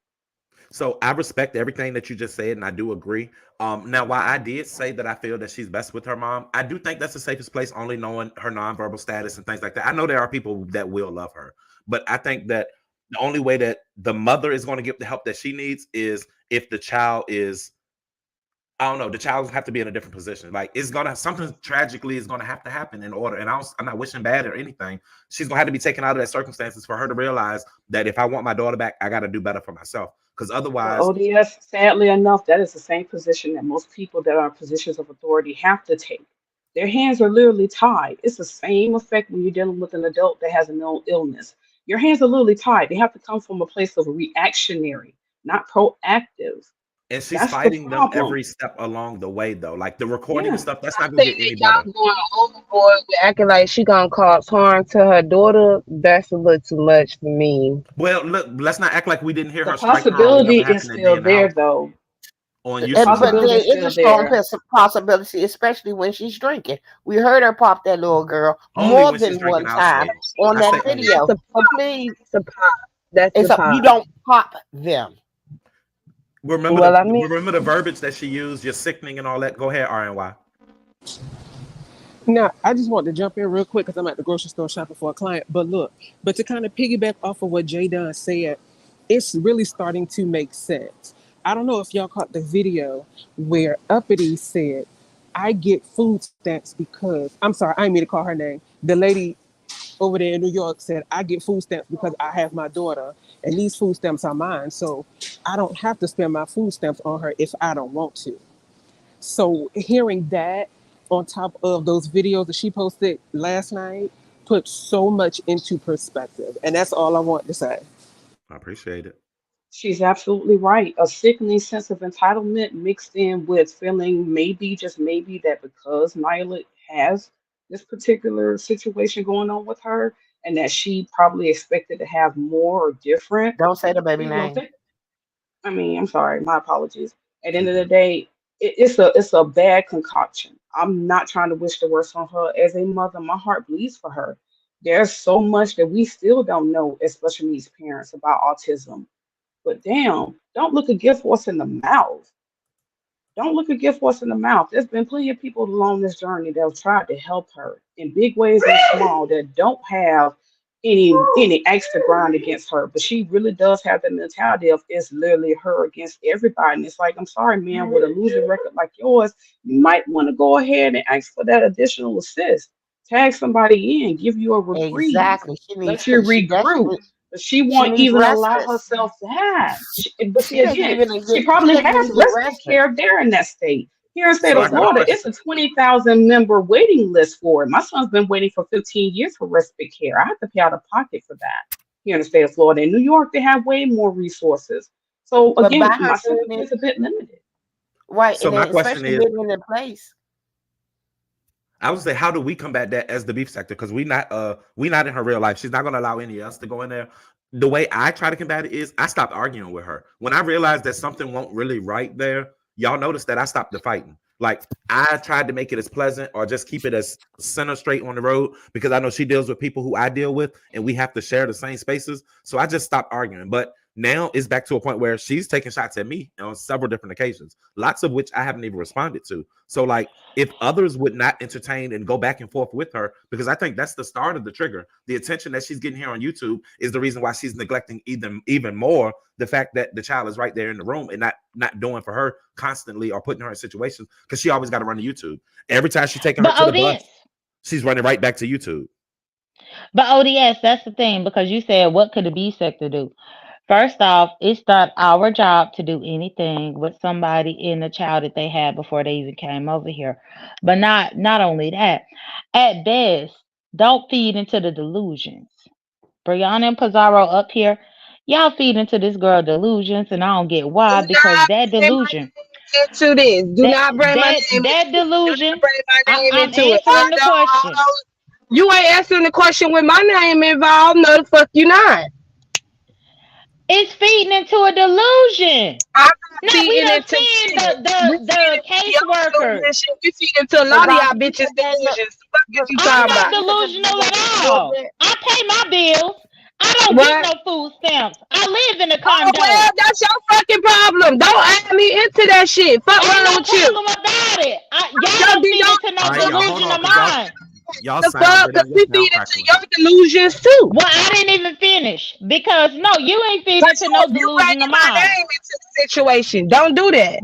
So I respect everything that you just said, and I do agree. Now, while I did say that I feel that she's best with her mom, I do think that's the safest place, only knowing her nonverbal status and things like that. I know there are people that will love her, but I think that the only way that the mother is going to get the help that she needs is if the child is, I don't know, the child have to be in a different position. Like it's gonna something tragically is gonna have to happen in order. And I'm not wishing bad or anything. She's gonna have to be taken out of that circumstances for her to realize that if I want my daughter back, I got to do better for myself. Because But otherwise, ODS, sadly enough, that is the same position that most people that are in positions of authority have to take. Their hands are literally tied. It's the same effect when you're dealing with an adult that has a known illness. Your hands are literally tied. They have to come from a place of reactionary, not proactive. and she's That's the fighting them problem. every step along the way, though. Like the recording and Yeah. stuff, that's I not gonna think get that any better. y'all going overboard with acting like she gonna cause harm to her daughter. That's a little too much for me. Well, look, let's not act like we didn't hear The her strike her or possibility whatever is happened that day still in the there, house though. on The YouTube. But possibility there is is a still strong there. possibility, especially when she's drinking. We heard her pop that little girl Only more when she's than drinking, one I'll time say. She's on I that say not. only. That's video. a So pop. please, That's a pop. That's a you pop. don't pop them. Remember Well, I the mean, remember the verbiage that she used, you're sickening and all that. Go ahead, RNY. Now, I just want to jump in real quick because I'm at the grocery store shopping for a client. But look, but to kind of piggyback off of what Jay Dunn said, it's really starting to make sense. I don't know if y'all caught the video where Uppity said, I get food stamps because, I'm sorry, I didn't mean to call her name. The lady over there in New York said, I get food stamps because I have my daughter and these food stamps are mine. So I don't have to spend my food stamps on her if I don't want to. So hearing that on top of those videos that she posted last night put so much into perspective. And that's all I want to say. I appreciate it. She's absolutely right. A sickening sense of entitlement mixed in with feeling maybe, just maybe, that because Nyla has this particular situation going on with her and that she probably expected to have more or different. Don't say the baby You know, name. I mean, I'm sorry, my apologies. At the end of the Mhm. day, it's a bad concoction. I'm not trying to wish the worst on her. As a mother, my heart bleeds for her. There's so much that we still don't know as special needs parents about autism. But damn, don't look a gift horse in the mouth. Don't look a gift horse in the mouth. There's been plenty of people along this journey that have tried to help her in big ways and small that don't have any extra ground against her. But she really does have the mentality of it's literally her against everybody. And it's like, I'm sorry, man, with a losing record like yours, you might want to go ahead and ask for that additional assist. Tag somebody in, give you a reprieve, Exactly. She let needs you she regroup. desperately But she she won't needs even allow respite. herself that. But She see, can't again, even she get she probably can't has even get respite respite. care there in that state. Here in the state So of I got a Florida, question. it's a 20,000 member waiting list for it. My son's been waiting for 15 years for respite care. I have to pay out of pocket for that here in the state of Florida. In New York, they have way more resources. So But by again, her my doing sympathy it is a bit limited. right, So and my then question especially is, living in a place. I would say, how do we combat that as the beef sector? Because we not in her real life. She's not gonna allow any of us to go in there. The way I try to combat it is I stopped arguing with her. When I realized that something won't really right there, y'all notice that I stopped the fighting. Like I tried to make it as pleasant or just keep it as center straight on the road because I know she deals with people who I deal with and we have to share the same spaces. So I just stopped arguing. But now it's back to a point where she's taking shots at me on several different occasions, lots of which I haven't even responded to. So like if others would not entertain and go back and forth with her, because I think that's the start of the trigger. The attention that she's getting here on YouTube is the reason why she's neglecting even more the fact that the child is right there in the room and not doing for her constantly or putting her in situations because she always got to run to YouTube. Every time she's taking her But to the bus, ODS, she's running right back to YouTube. but ODS, that's the thing because you said what could the B sector do? First off, it's not our job to do anything with somebody in the child that they had before they even came over here. But not only that, at best, don't feed into the delusions. Brianna and Pizarro up here, y'all feed into this girl delusions, and I don't get Do why because not that bring my delusion, name into this. Do that not bring my that name into that this. Do not delusion. bring my name I'm into it. I answering the don't, I question. don't, you ain't answering the question with my name involved. No, the fuck you not. It's feeding into a delusion. I'm not Now we feeding done into seen shit. We the feed into your caseworkers. delusion shit. We feed into a lot of y'all Piranha, you bitches said that look, delusions. The fuck is the you I'm talking not about? you said delusional that at little all. bit. I pay my bills. I don't get What? no food stamps. I live in a Oh well, condo. that's your fucking problem. Don't add me into that shit. Fuck Ain't wrong no with you. problem about it. Y'all Don't don't be feed don't into All no right, y'all, hold delusion on, of because mine. y'all the sound fuck? Cause Brittany, your we sound feed into crackling. your delusions too. Well, I didn't even finish because no, you ain't feeding Cause into no you delusion of bringing my mine. name into the situation. Don't do that.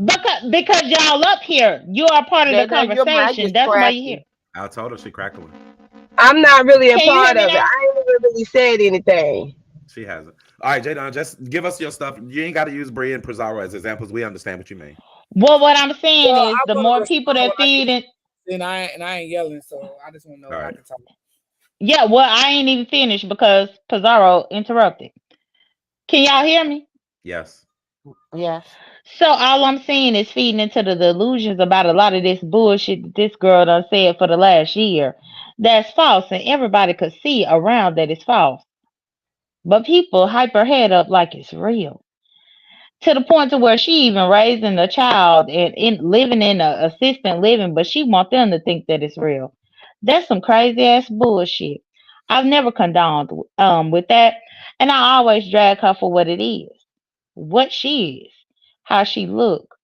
Because y'all up here, you are part of the Jada, your mic conversation. is That's why you're here. cracking. I told her she crackling. I'm not really a Can you hear part me of it. now? I ain't even really said anything. She hasn't. All right, Jadon, just give us your stuff. You ain't got to use Brie and Pizarro as examples. We understand what you mean. Well, what I'm saying Well, is I the want to more people respond that when I get feed it, and I ain't yelling, so I just want to know All when I right. can talk. yeah, well, I ain't even finished because Pizarro interrupted. Can y'all hear me? Yes. Yes. So all I'm saying is feeding into the delusions about a lot of this bullshit that this girl done said for the last year. That's false, and everybody could see around that it's false. But people hype her head up like it's real. To the point to where she even raising a child and living in a assistant living, but she want them to think that it's real. That's some crazy ass bullshit. I've never condoned with that, and I always drag her for what it is, what she is, how she look,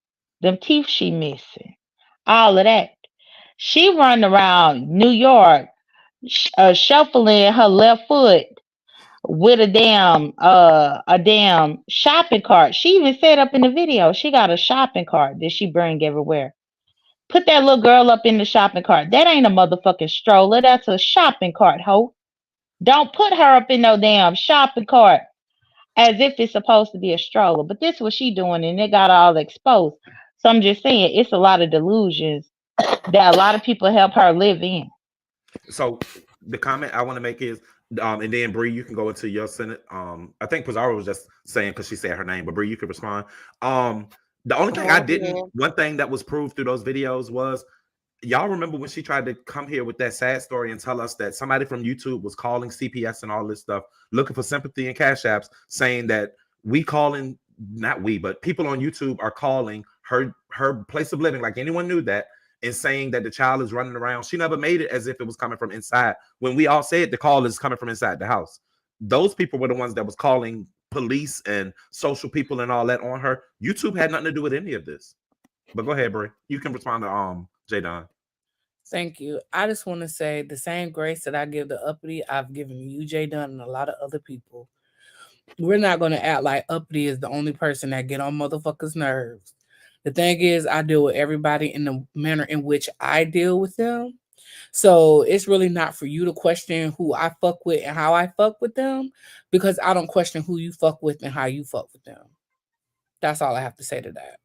them teeth she missing, all of that. She run around New York, shuffling her left foot with a damn shopping cart. She even said up in the video she got a shopping cart that she bring everywhere. Put that little girl up in the shopping cart. That ain't a motherfucking stroller. That's a shopping cart, ho. Don't put her up in no damn shopping cart as if it's supposed to be a stroller. But this what she doing and it got all exposed. So I'm just saying it's a lot of delusions that a lot of people help her live in. So the comment I want to make is, and then Bree, you can go into your Senate. I think Pizarro was just saying because she said her name, but Bree, you can respond. The only thing I didn't, Okay. one thing that was proved through those videos was y'all remember when she tried to come here with that sad story and tell us that somebody from YouTube was calling CPS and all this stuff, looking for sympathy and cash apps, saying that we calling, not we, but people on YouTube are calling her place of living, like anyone knew that, and saying that the child is running around. She never made it as if it was coming from inside. When we all said the call is coming from inside the house, those people were the ones that was calling police and social people and all that on her. YouTube had nothing to do with any of this. But go ahead, Brie. You can respond to Jadon. Thank you. I just want to say the same grace that I give the uppity, I've given you, Jay Dunn, and a lot of other people. We're not going to act like uppity is the only person that get on motherfuckers' nerves. The thing is, I deal with everybody in the manner in which I deal with them. So it's really not for you to question who I fuck with and how I fuck with them because I don't question who you fuck with and how you fuck with them. That's all I have to say to that.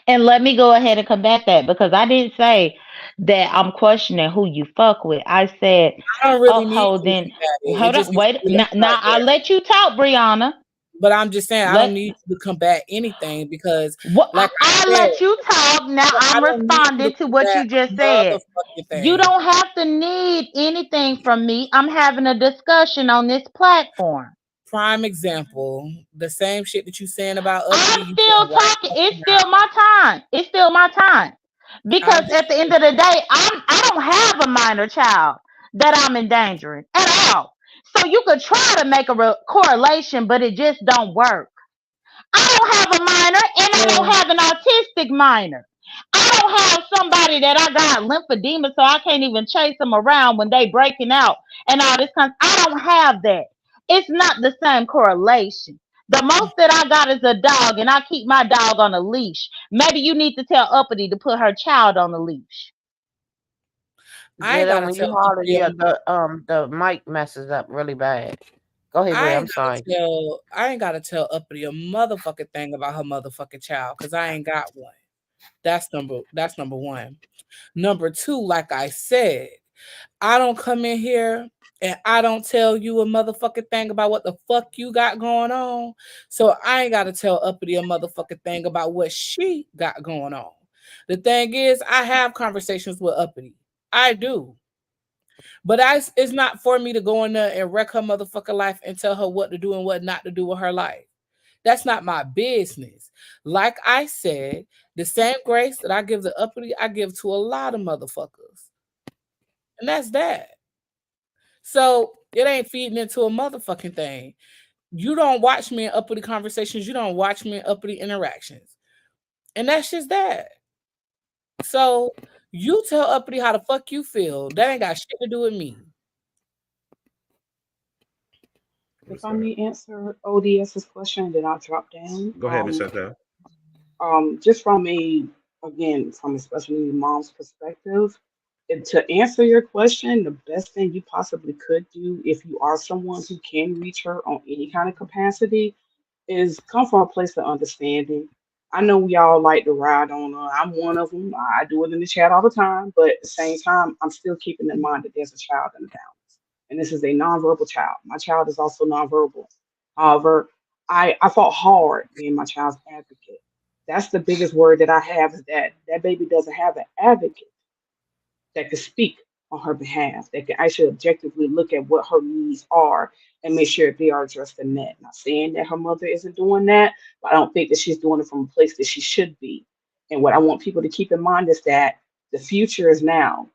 And let me go ahead and combat that because I didn't say that I'm questioning who you fuck with. I said I don't really need you to upholding. combat it. It Hold just on, needs to wait. be Now, left right now I'll there. let you talk, Brianna. But I'm just saying I don't Let need you to combat anything because, what like I I said, let you talk. Now I I'm don't need you to responding to what combat you just a said. motherfucking You thing. don't have to need anything from me. I'm having a discussion on this platform. prime example. The same shit that you saying about uppity, I'm you still saying right talking. It's fucking still my time. It's still my time. now. Because at the end of the day, I don't have a minor child that I'm endangering at all. So you could try to make a correlation, but it just don't work. I don't have a minor, and I don't Well, have an autistic minor. I don't have somebody that I got lymphedema, so I can't even chase them around when they breaking out and all this kind. I don't have that. It's not the same correlation. The most that I got is a dog, and I keep my dog on a leash. Maybe you need to tell Uppity to put her child on a leash. I ain't Jada, gotta when tell you holler, uppity. yeah, the mic messes up really bad. Go ahead, Bray. I'm sorry. I ain't gotta tell uppity a motherfucking thing about her motherfucking child because I ain't got one. That's number one. Number two, like I said, I don't come in here and I don't tell you a motherfucking thing about what the fuck you got going on. So I ain't gotta tell uppity a motherfucking thing about what she got going on. The thing is, I have conversations with uppity. I do. But it's not for me to go in there and wreck her motherfucking life and tell her what to do and what not to do with her life. That's not my business. Like I said, the same grace that I give the uppity, I give to a lot of motherfuckers. And that's that. So it ain't feeding into a motherfucking thing. You don't watch me in uppity conversations. You don't watch me in uppity interactions. And that's just that. So you tell uppity how the fuck you feel. That ain't got shit to do with me. If I may answer ODS's question, then I'll drop down. Go ahead, Miss Chantel. Just from from a special needs mom's perspective, and to answer your question, the best thing you possibly could do if you are someone who can reach her on any kind of capacity is come from a place of understanding. I know we all like to ride on her. I'm one of them. I do it in the chat all the time, but at the same time, I'm still keeping in mind that there's a child in the balance, and this is a nonverbal child. My child is also nonverbal. However, I fought hard being my child's advocate. That's the biggest word that I have is that that baby doesn't have an advocate that can speak on her behalf, that can actually objectively look at what her needs are and make sure they are addressed and met. Not saying that her mother isn't doing that, but I don't think that she's doing it from a place that she should be. And what I want people to keep in mind is that the future is now.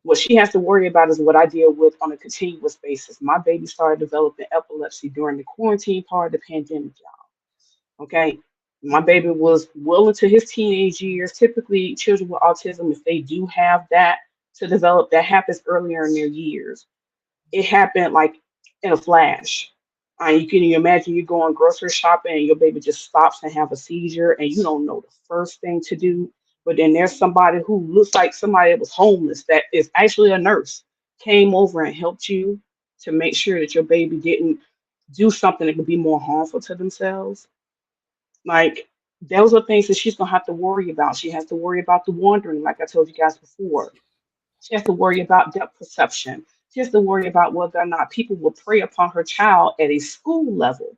What she has to worry about is what I deal with on a continuous basis. My baby started developing epilepsy during the quarantine part of the pandemic, y'all. Okay. My baby was well into his teenage years. Typically, children with autism, if they do have that to develop, that happens earlier in their years. It happened like in a flash. You can imagine you going grocery shopping and your baby just stops and have a seizure and you don't know the first thing to do. But then there's somebody who looks like somebody that was homeless that is actually a nurse came over and helped you to make sure that your baby didn't do something that could be more harmful to themselves. Like those are things that she's gonna have to worry about. She has to worry about the wandering, like I told you guys before. She has to worry about depth perception. She has to worry about whether or not people will prey upon her child at a school level.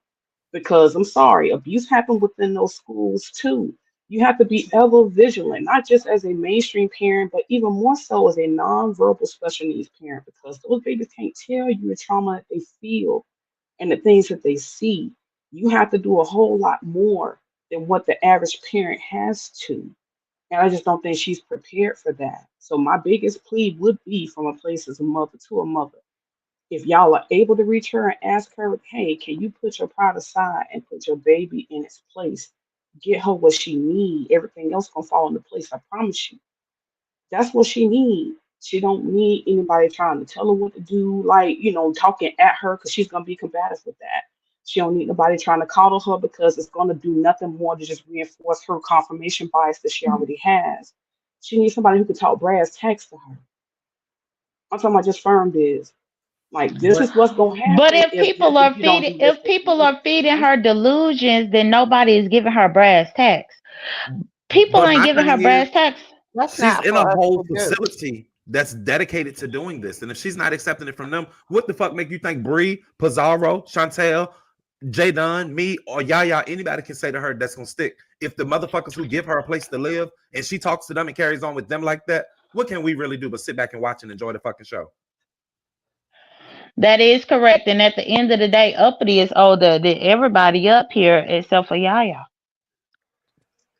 Because I'm sorry, abuse happened within those schools too. You have to be ever vigilant, not just as a mainstream parent, but even more so as a nonverbal special needs parent, because those babies can't tell you the trauma that they feel and the things that they see. You have to do a whole lot more than what the average parent has to. And I just don't think she's prepared for that. So my biggest plea would be from a place as a mother to a mother. If y'all are able to reach her and ask her, hey, can you put your pride aside and put your baby in its place? Get her what she needs. Everything else gonna fall into place. I promise you. That's what she needs. She don't need anybody trying to tell her what to do, like, talking at her because she's gonna be combative with that. She don't need nobody trying to coddle her because it's gonna do nothing more to just reinforce her confirmation bias that she already has. She needs somebody who can talk brass tacks to her. I'm talking about just firm biz. Like this But is what's gonna But happen if you don't do this, if this, and people this. are feeding her delusions, then nobody is giving her brass tacks. People but ain't my giving her thing is, brass tacks. That's she's not in a for us whole to do. facility that's dedicated to doing this, and if she's not accepting it from them, what the fuck make you think Bree, Pizarro, Chantel, Jay Dunn, me, or Yaya, anybody can say to her that's gonna stick? If the motherfuckers who give her a place to live and she talks to them and carries on with them like that, what can we really do but sit back and watch and enjoy the fucking show? That is correct. And at the end of the day, Uppity is older than everybody up here except for Yaya.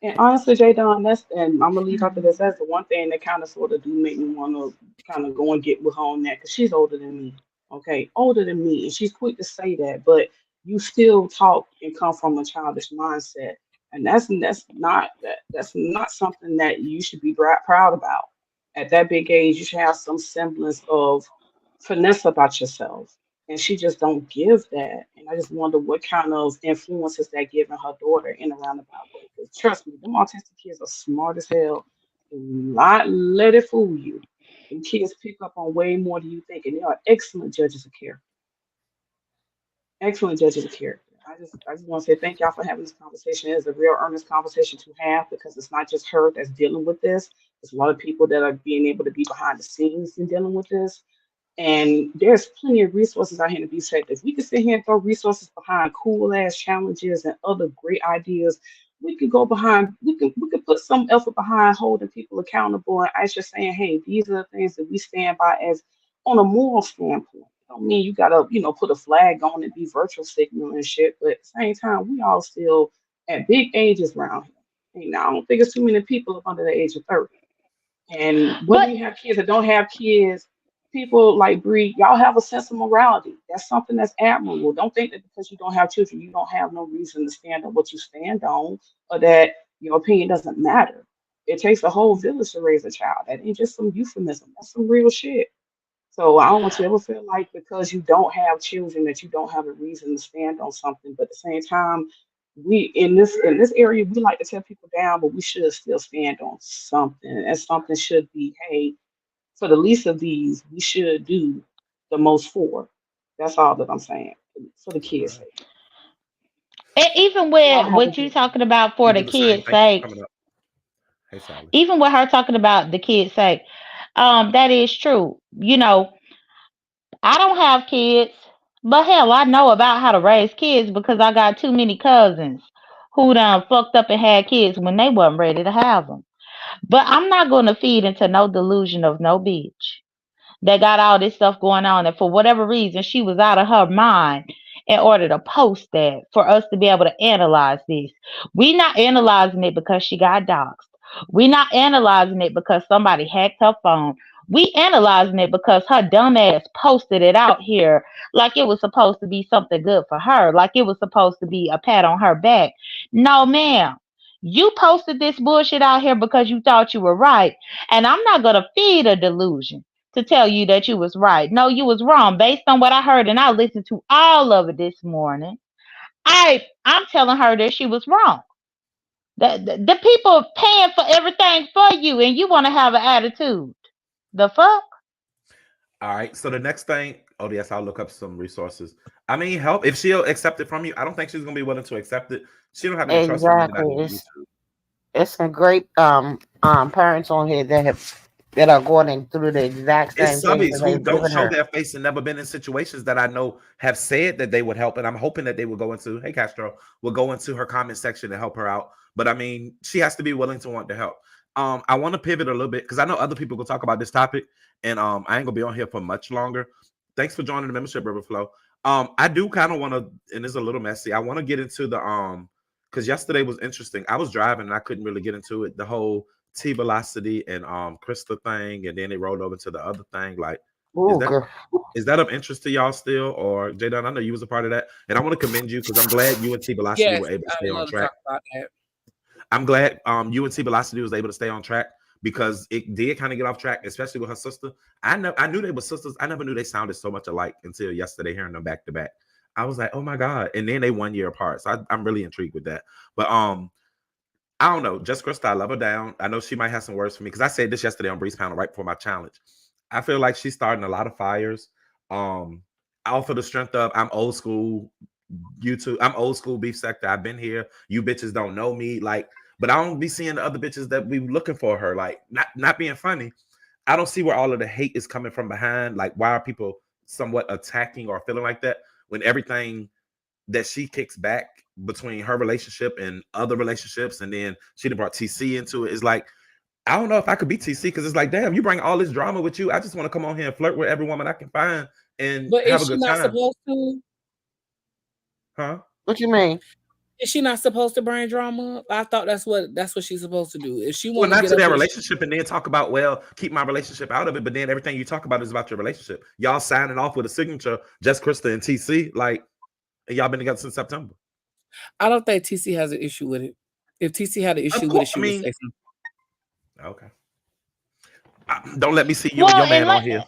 And honestly, Jay Don, that's and I'm gonna leave after this. That's the one thing that kind of sort of do make me want to kind of go and get with her on that because she's older than me. Okay, older than me, and she's quick to say that, but you still talk and come from a childish mindset, and that's not something that you should be proud about. At that big age, you should have some semblance of finesse about yourself, and she just don't give that. And I just wonder what kind of influence is that giving her daughter in a roundabout way. Because trust me, them autistic kids are smart as hell. Do not let it fool you. Them kids pick up on way more than you think, and they are excellent judges of character. Excellent judges of character. I just want to say thank y'all for having this conversation. It's a real earnest conversation to have because it's not just her that's dealing with this. There's a lot of people that are being able to be behind the scenes and dealing with this. And there's plenty of resources out here to be said. If we could sit here and throw resources behind cool ass challenges and other great ideas, we could go behind. We could put some effort behind holding people accountable and actually saying, hey, these are the things that we stand by as on a moral standpoint. I don't mean you gotta put a flag on and be virtual signal and shit, but at the same time, we all still at big ages around here. And I don't think it's too many people up under the age of 30. And whether But you have kids or don't have kids, people like Bree, y'all have a sense of morality. That's something that's admirable. Don't think that because you don't have children, you don't have no reason to stand on what you stand on, or that your opinion doesn't matter. It takes a whole village to raise a child. That ain't just some euphemism. That's some real shit. So I don't want you to ever feel like because you don't have children that you don't have a reason to stand on something. But at the same time, we in this area we like to tear people down, but we should still stand on something. And something should be, hey, for the least of these, we should do the most for. That's all that I'm saying. For the All kids' right. sake. and even Y'all with have a what you good one. talking about for You the do the same. kids' Thank you for sake, coming up. Hey, Sally. even with her talking about the kids' sake, that is true. I don't have kids, but hell, I know about how to raise kids because I got too many cousins who done fucked up and had kids when they wasn't ready to have them. But I'm not gonna feed into no delusion of no bitch that got all this stuff going on, and for whatever reason she was out of her mind in order to post that for us to be able to analyze this. We not analyzing it because she got doxxed. We not analyzing it because somebody hacked her phone. We analyzing it because her dumb ass posted it out here like it was supposed to be something good for her, like it was supposed to be a pat on her back. No, ma'am. You posted this bullshit out here because you thought you were right. And I'm not gonna feed a delusion to tell you that you was right. No, you was wrong. Based on what I heard, and I listened to all of it this morning, I'm telling her that she was wrong. The people paying for everything for you, and you want to have an attitude. The fuck? All right. So the next thing, O.D.S, I'll look up some resources. I mean, help if she'll accept it from you. I don't think she's gonna be willing to accept it. She don't have any trust for me that I Exactly. need It's YouTube. it's some great parents on here that are going through the exact It's same things subbies that who they've don't given show her. their face and never been in situations that I know have said that they would help, and I'm hoping that they will go into. Hey, Castro, will go into her comment section to help her out. But I mean, she has to be willing to want to help. I want to pivot a little bit because I know other people will talk about this topic, and I ain't gonna be on here for much longer. Thanks for joining the membership, Riverflow. I do kind of want to, and it's a little messy. I want to get into the because yesterday was interesting. I was driving and I couldn't really get into it. The whole T velocity and Crystal thing, and then it rolled over to the other thing. Like, is Oh, that girl. is that of interest to y'all still? Or Jadon, I know you was a part of that, and I want to commend you because I'm glad you and T velocity Yes, were able to I stay would on love to track. talk about that. I'm glad you and T velocity was able to stay on track because it did kind of get off track, especially with her sister. I knew they were sisters. I never knew they sounded so much alike until yesterday, hearing them back to back. I was like, oh my god! And then they 1 year apart, so I'm really intrigued with that. But I don't know. Just Krista, I love her down. I know she might have some words for me because I said this yesterday on Breeze Panel right before my challenge. I feel like she's starting a lot of fires. Um, off of the strength of I'm old school YouTube, I'm old school beef sector. I've been here. You bitches don't know me. Like, but I don't be seeing the other bitches that we looking for her. Like, not being funny. I don't see where all of the hate is coming from behind. Like, why are people somewhat attacking or feeling like that when everything that she kicks back between her relationship and other relationships, and then she brought TC into it. It's like, I don't know if I could be TC because it's like, damn, you bring all this drama with you. I just want to come on here and flirt with every woman I can find and But have is a she good not time. supposed to? Huh? What you mean? Is she not supposed to bring drama up? I thought that's what she's supposed to do. If she Well, want to not get to up their here, relationship and then talk about, well, keep my relationship out of it, but then everything you talk about is about your relationship. Y'all signing off with a signature, just Krista and TC, like, and y'all been together since September. I don't think TC has an issue with it. If TC had an Of issue with it, course, she I would mean, say something. okay. Don't let me see you and Well, your man on here.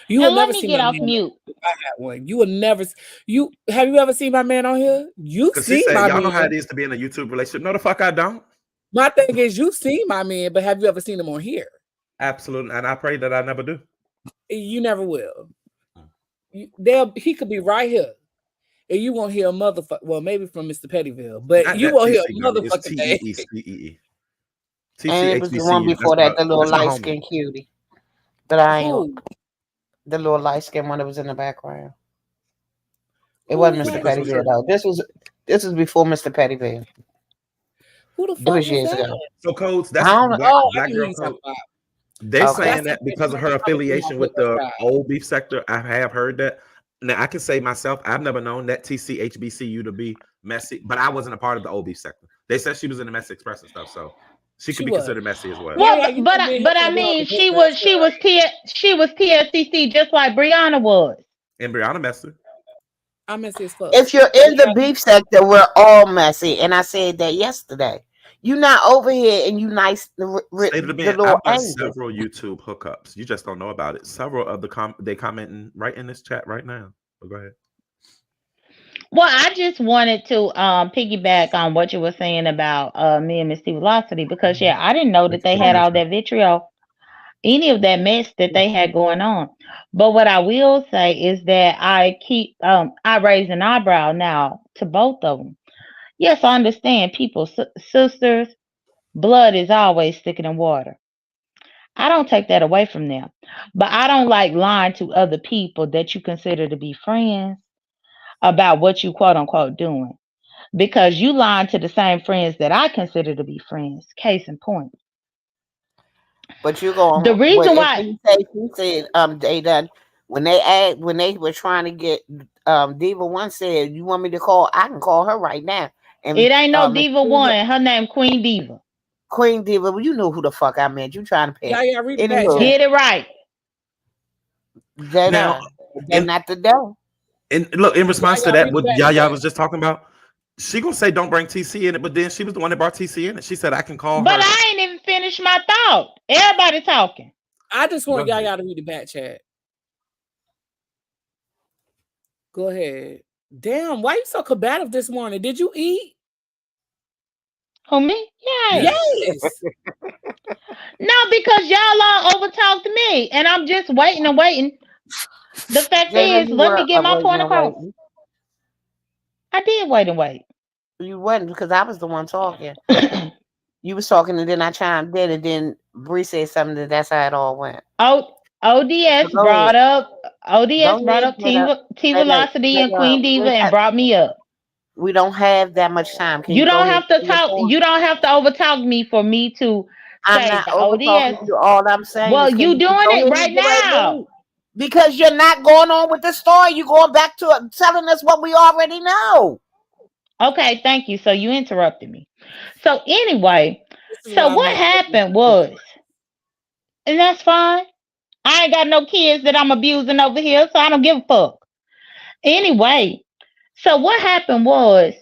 You will and let never me see get my off man mute. if I had one. You will never. You have you ever seen my man on here? You've Because she seen said, my y'all know how man. it is to be in a YouTube relationship. No, the fuck I don't. My thing is, you've seen my man, but have you ever seen him on here? Absolutely. And I pray that I never do. You never will. He could be right here, and you won't hear a motherfucker. Well, maybe from Mr. Pettyville, but Not you that won't hear TC a girl. It's motherfucking thing. TEECEE. And it was the one TCHBCU. before that, the little That's my light homie. skinned cutie. But I ain't Who? the little light skinned one that was in the background. It Who wasn't was With the Mr. that? Christmas Pettyville tree. though. This was before Mr. Pettyville. Who the It fuck was was years that? ago. So codes, I that's don't know. Oh, I black know who girl you code. talking about. They're Okay. saying That's that because of her probably my affiliation with hookup the guy. old beef sector. I have heard that. Now I can say myself, I've never known that TCHBCU to be messy, but I wasn't a part of the old beef sector. They said she was in the Messy Express and stuff, so she could She be was. considered messy as well. Yeah, Well, yeah. You know, me and him but I finna be on mean, the book match she was TSCC just like Brianna was. And Brianna messy. I'm messy as fuck. If you're in the beef sector, we're all messy. And I said that yesterday. You not over here and you nice State of the the band. little I've done angels. several YouTube hookups. You just don't know about it. Several of the they commenting right in this chat right now. But go ahead. Well, I just wanted to piggyback on what you were saying about me and Miss T Velocity because yeah, I didn't know Thank that you they for the had all mention. that vitriol, any of that mess that they had going on. But what I will say is that I raise an eyebrow now to both of them. Yes, I understand people sisters, blood is always thicker than water. I don't take that away from them. But I don't like lying to other people that you consider to be friends about what you quote unquote doing. Because you lying to the same friends that I consider to be friends. Case in point. But you The going what reason if why he say he said they done when they were trying to get Diva One said, you want me to call, I can call her right now. And it ain't no Miss Diva One, her name Queen Diva. Queen Diva, well, you know who the fuck I meant. You trying to Yeah, pick. yeah. Read the back Anywho, chat. Get it right. Now, Jada, they in not the dough. look, in Yeah, response to yeah. that, Read the what back Yaya chat. was just talking about, she gonna say don't bring TC in it, but then she was the one that brought TC in it. She said I can call But her. I ain't even finished my thought. Everybody talking. I just Go want ahead. y'all to read the back chat. Go ahead. Damn, why you so combative this morning? Did you eat? Who me? Yes. Yes. No, because y'all all overtalked me. And I'm just waiting and waiting. The fact Jada, is, you let were me get my waiting point and across. waiting. I did wait and wait. You wasn't because I was the one talking. You was talking and then I chimed in and then Bree said something that's how it all went. ODS So go brought ahead. up ODS Go brought ahead, up T Jada, Velocity and Jada, Queen Diva and brought me up. we don't have that much time. Can You you go don't ahead have to to your talk. point? You don't have to overtalk me for me to I'm say not the over ODS. talking to you. All I'm saying Well, is, can you you doing go it ahead right and get ready to now. leave? Because you're not going on with the story. You're going back to it, telling us what we already know. Okay, thank you. So you interrupted me. So anyway, This is what so I what meant. happened was, and that's fine. I ain't got no kids that I'm abusing over here, so I don't give a fuck. Anyway, so what happened was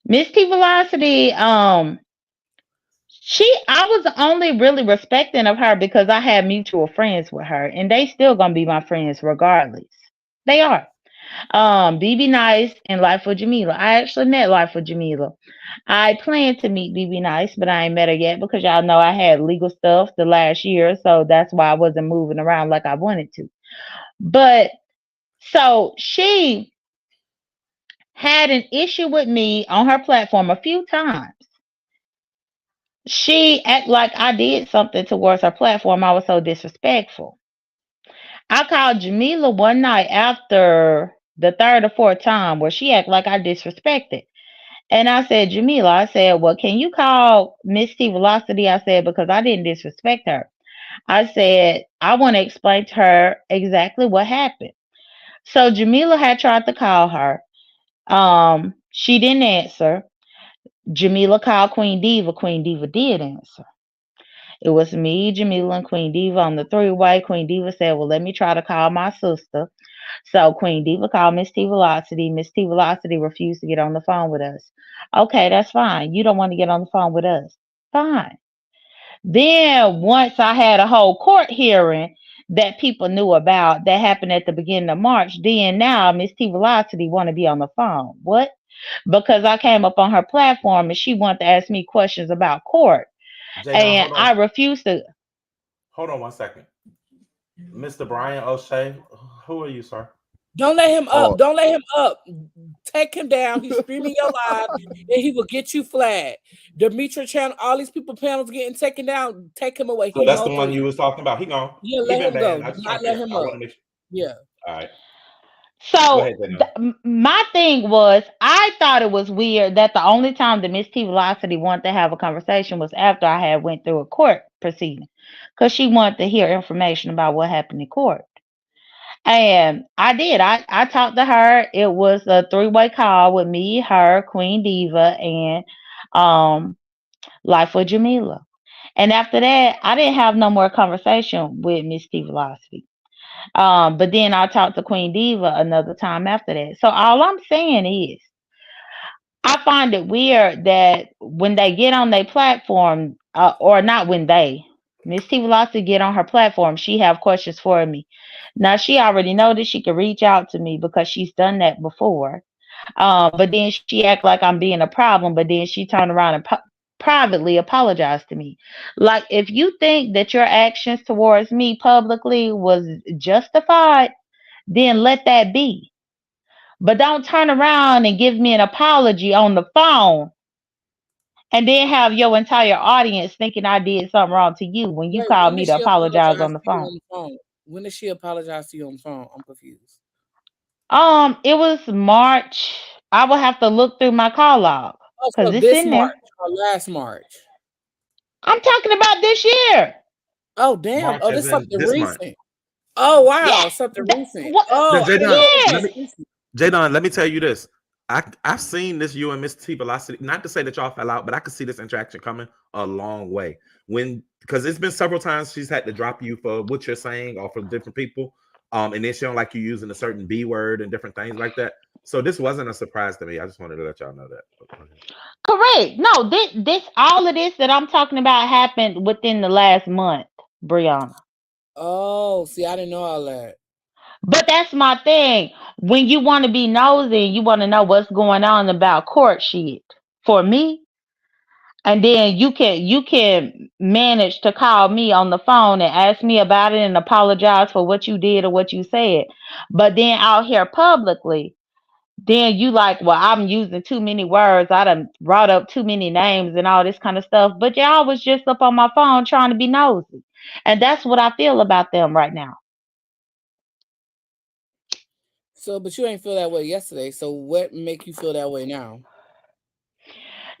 Miss T Velocity, I was only really respecting of her because I had mutual friends with her, and they still gonna be my friends regardless. They are. BB Nice and Life with Jamila. I actually met Life with Jamila. I plan to meet BB Nice, but I ain't met her yet because y'all know I had legal stuff the last year, so that's why I wasn't moving around like I wanted to. But so she had an issue with me on her platform a few times. She act like I did something towards her platform. I was so disrespectful. I called Jamila one night after the third or fourth time where she act like I disrespected. And I said, Jamila, I said, well, can you call Miss T Velocity? I said, because I didn't disrespect her. I said, I want to explain to her exactly what happened. So Jamila had tried to call her. She didn't answer. Jamila called Queen Diva. Queen Diva did answer. It was me, Jamila, and Queen Diva on the three-way. Queen Diva said, "Well, let me try to call my sister." So Queen Diva called Miss T Velocity. Miss T Velocity refused to get on the phone with us. Okay, that's fine. You don't want to get on the phone with us. Fine. Then once I had a whole court hearing that people knew about that happened at the beginning of March, then now Miss T Velocity want to be on the phone. What? Because I came up on her platform and she wanted to ask me questions about court. Jadon, And I refused to. hold on 1 second. Mr. Brian O'Shea, who are you, sir? Don't let him Oh, up. Don't let him up. Take him down. He's streaming your live, and he will get you flagged. Demetra channel, all these people panels getting taken down. Take him away. So He that's the no one three. you was talking about. He gone. Yeah, He let been him go. banned. Do I just not want to let care. him I want up. to make sure. Yeah. All right. Go So ahead, Jadon. my thing was, I thought it was weird that the only time that Miss T Velocity wanted to have a conversation was after I had went through a court proceeding, because she wanted to hear information about what happened in court. And I did. I talked to her. It was a three-way call with me, her, Queen Diva, and um Life with Jamila. And after that, I didn't have no more conversation with Miss T Velocity. But then I talked to Queen Diva another time after that. So all I'm saying is, I find it weird that when they get on their platform, or not when they, Miss T Velocity get on her platform, she have questions for me. Now she already know that she can reach out to me because she's done that before. But then she act like I'm being a problem, but then she turned around and privately apologized to me. Like, if you think that your actions towards me publicly was justified, then let that be. But don't turn around and give me an apology on the phone and then have your entire audience thinking I did something wrong to you when you Wait, called when me did to she apologize apologize on the to you phone. on the phone? When did she apologize to you on the phone? I'm confused. It was March. I will have to look through my call log Oh, so because it's this in March there. or last March? I'm talking about this year. Oh, damn. March Oh, as this in something this month. recent. Oh, Yeah. wow. Something recent. What? Oh, I didn't know Jadon, it was let Yes. me this recent. Jadon, let me tell you this. I've seen this you and Miss T Velocity. Not to say that y'all fell out, but I could see this interaction coming a long way. When because it's been several times she's had to drop you for what you're saying or from different people. And then she don't like you using a certain B word and different things like that. So this wasn't a surprise to me. I just wanted to let y'all know that. Correct. No, this all of this that I'm talking about happened within the last month, Brianna. Oh, see, I didn't know all that. But that's my thing. When you want to be nosy, you want to know what's going on about court shit. For me, and then you can manage to call me on the phone and ask me about it and apologize for what you did or what you said. But then out here publicly, then you like, well, I'm using too many words. I done brought up too many names and all this kind of stuff. But y'all was just up on my phone trying to be nosy. And that's what I feel about them right now. So, but you ain't feel that way yesterday. So, what make you feel that way now?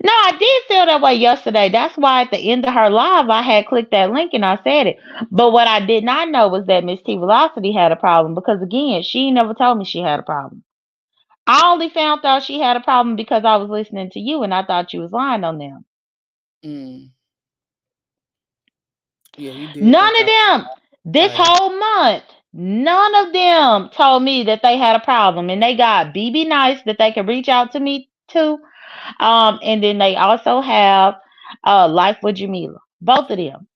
No, I did feel that way yesterday. That's why at the end of her live, I had clicked that link and I said it. But what I did not know was that Miss T Velocity had a problem because, again, she never told me she had a problem. I only found out she had a problem because I was listening to you and I thought you was lying on them. Mm. Yeah, you did None think I of them, this liar. whole month, none of them told me that they had a problem. And they got BB Nice that they can reach out to me to. And then they also have Life with Jamila. Both of them.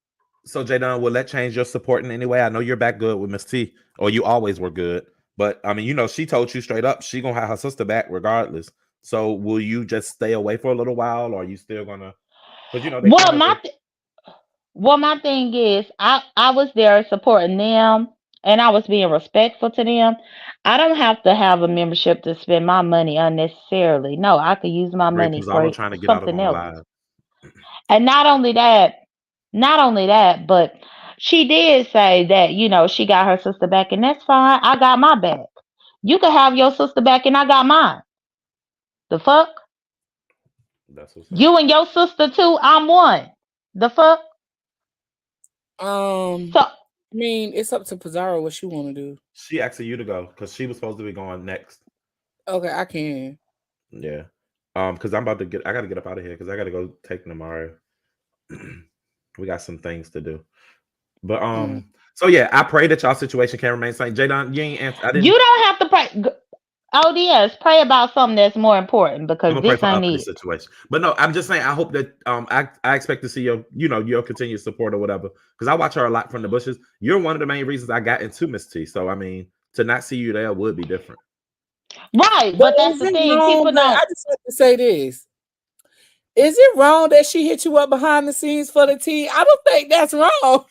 So Jadon, will that change your support in any way? I know you're back good with Miss T, or you always were good. But I mean, she told you straight up she gonna have her sister back regardless. So will you just stay away for a little while, or are you still gonna? Because they Well, kind of. my thing is, I was there supporting them, and I was being respectful to them. I don't have to have a membership to spend my money unnecessarily. No, I could use my Great, money because I for was trying to get out of something on the else. live. And not only that, but she did say that, she got her sister back, and that's fine. I got my back. You can have your sister back, and I got mine. The fuck? That's what's up. You and your sister too, I'm one. The fuck? Um, So I mean, it's up to Pizarro what she want to do. She asking you to go because she was supposed to be going next. Okay, I can. Yeah. Because I'm about to get. I got to get up out of here because I got to go take tomorrow. We got some things to do. But Mm. so yeah, I pray that y'all situation can remain same. Jadon, you ain't answer. I didn't. You don't have to pray. O.D.S. Pray about something that's more important I'm because gonna pray this for ain't uppity it. situation. But no, I'm just saying. I hope that I expect to see your your continued support or whatever. Because I watch her a lot from the bushes. You're one of the main reasons I got into Miss T. So I mean, to not see you there would be different. Right, But but that's is the it thing. wrong? People But don't. I just have to say this. Is it wrong that she hit you up behind the scenes for the tea? I don't think that's wrong.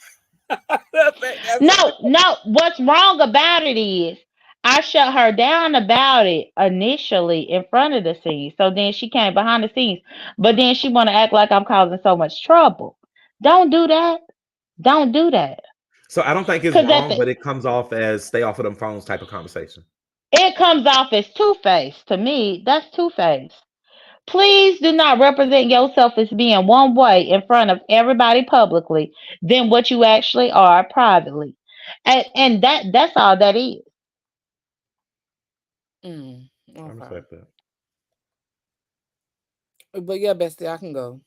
I don't think that's No, wrong. no. What's wrong about it is I shut her down about it initially in front of the scenes. So then she came behind the scenes, but then she want to act like I'm causing so much trouble. Don't do that. Don't do that. So I don't think it's Cause at wrong, the but it comes off as stay off of them phones type of conversation. it comes off as two faced to me. That's two faced. Please do not represent yourself as being one way in front of everybody publicly than what you actually are privately. And that's all that is. Mm, I okay. respect that. But yeah, bestie, I can go.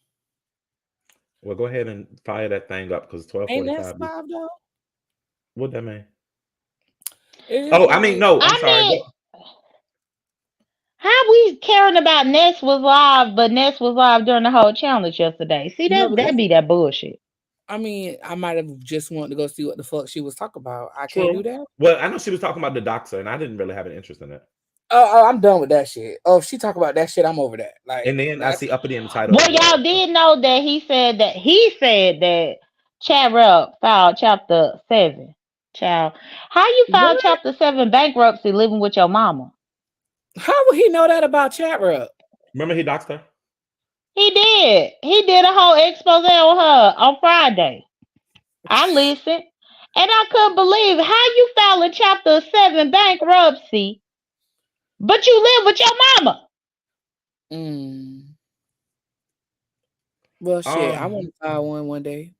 Well, go ahead and fire that thing up because Ain't that 12:45. five though? What that mean? It is Oh, I mean, like no. I'm I sorry. mean, how we caring about Ness was live, but Ness was live during the whole challenge yesterday. See no, that because be that bullshit. I mean, I might have just wanted to go see what the fuck she was talking about. I can't do True. that. Well, I know she was talking about the doxer, and I didn't really have an interest in it. I'm done with that shit. Oh, if she talk about that shit, I'm over that. Like And then I that's see uppity in the title as Well, well. y'all So. did know that he said that Chad Rupp filed Chapter 7. Child, how you filed what? Chapter 7 bankruptcy living with your mama? How would he know that about chat rep? Remember he doxed her? He did. He did a whole expose on her on Friday. I listened. And I couldn't believe how you filing Chapter 7 bankruptcy, but you live with your mama. Mm. Well, shit, I want Um, to file one day.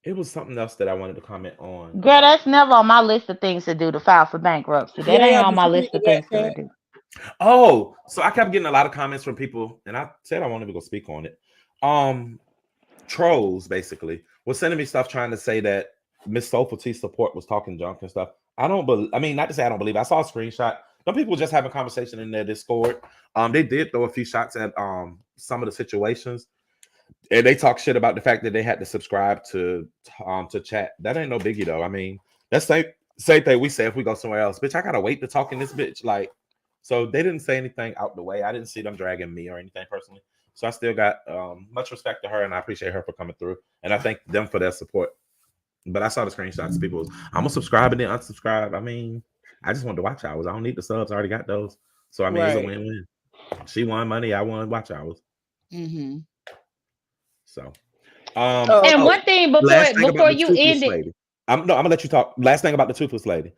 it was something else that I wanted to comment on. Girl, that's never on my list of things to do to file for bankruptcy. That Yeah, ain't yeah. on Did my you read list the of back things to chat? do. Oh, so I kept getting a lot of comments from people, and I said I wanted to go speak on it. Um, Trolls basically was sending me stuff trying to say that Miss Soulful T support was talking junk and stuff. I don't believe. I mean, not to say I don't believe. I saw a screenshot. Some people just having conversation in their Discord. They did throw a few shots at some of the situations, and they talk shit about the fact that they had to subscribe to chat. That ain't no biggie though. I mean, that's same thing we say if we go somewhere else. Bitch, I gotta wait to talk in this bitch. Like, so they didn't say anything out the way. I didn't see them dragging me or anything personally. So I still got much respect to her, and I appreciate her for coming through. And I thank them for their support. But I saw the screenshots. People was, I'm gonna subscribe and then unsubscribe. I mean, I just wanted to watch hours. I don't need the subs. I already got those. So I mean, it's a Right. win-win. She won money. I won watch hours. Mm-hmm. So Oh, And oh, one thing last before thing about before the you toothless end it, lady. I'm gonna let you talk. Last thing about the toothless lady.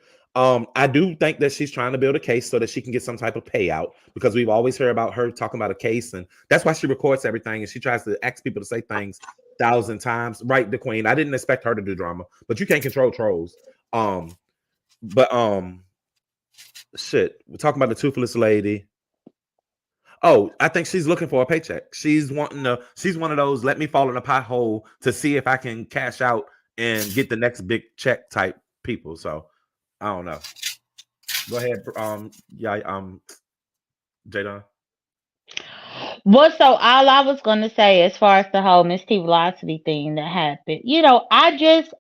I do think that she's trying to build a case so that she can get some type of payout because we've always heard about her talking about a case, and that's why she records everything and she tries to ask people to say things 1,000 times. Right, the queen. I didn't expect her to do drama, but you can't control trolls. But shit, we're talking about the toothless lady. Oh, I think she's looking for a paycheck. She's wanting to. She's one of those. Let me fall in a pothole to see if I can cash out and get the next big check type people. So I don't know. Go ahead. Yeah. Jada. well, so all I was gonna say as far as the whole Miss T Velocity thing that happened,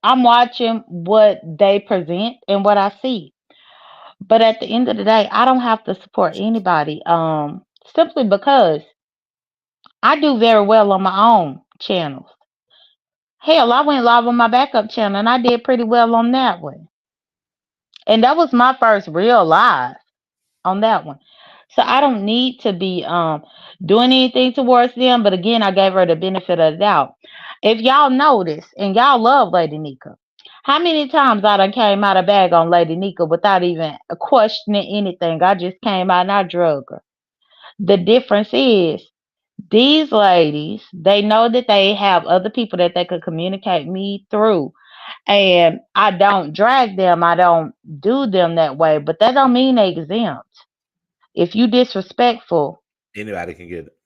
I'm watching what they present and what I see. But at the end of the day, I don't have to support anybody. Simply because I do very well on my own channels. Hell, I went live on my backup channel and I did pretty well on that one. And that was my first real live on that one. So I don't need to be doing anything towards them. But again, I gave her the benefit of the doubt. If y'all notice and y'all love Lady Nika, how many times I done came out of bag on Lady Nika without even questioning anything? I just came out and I drug her. The difference is these ladies, they know that they have other people that they could communicate me through. And I don't drag them. I don't do them that way. But that don't mean they exempt. If you disrespectful, Anybody can get it.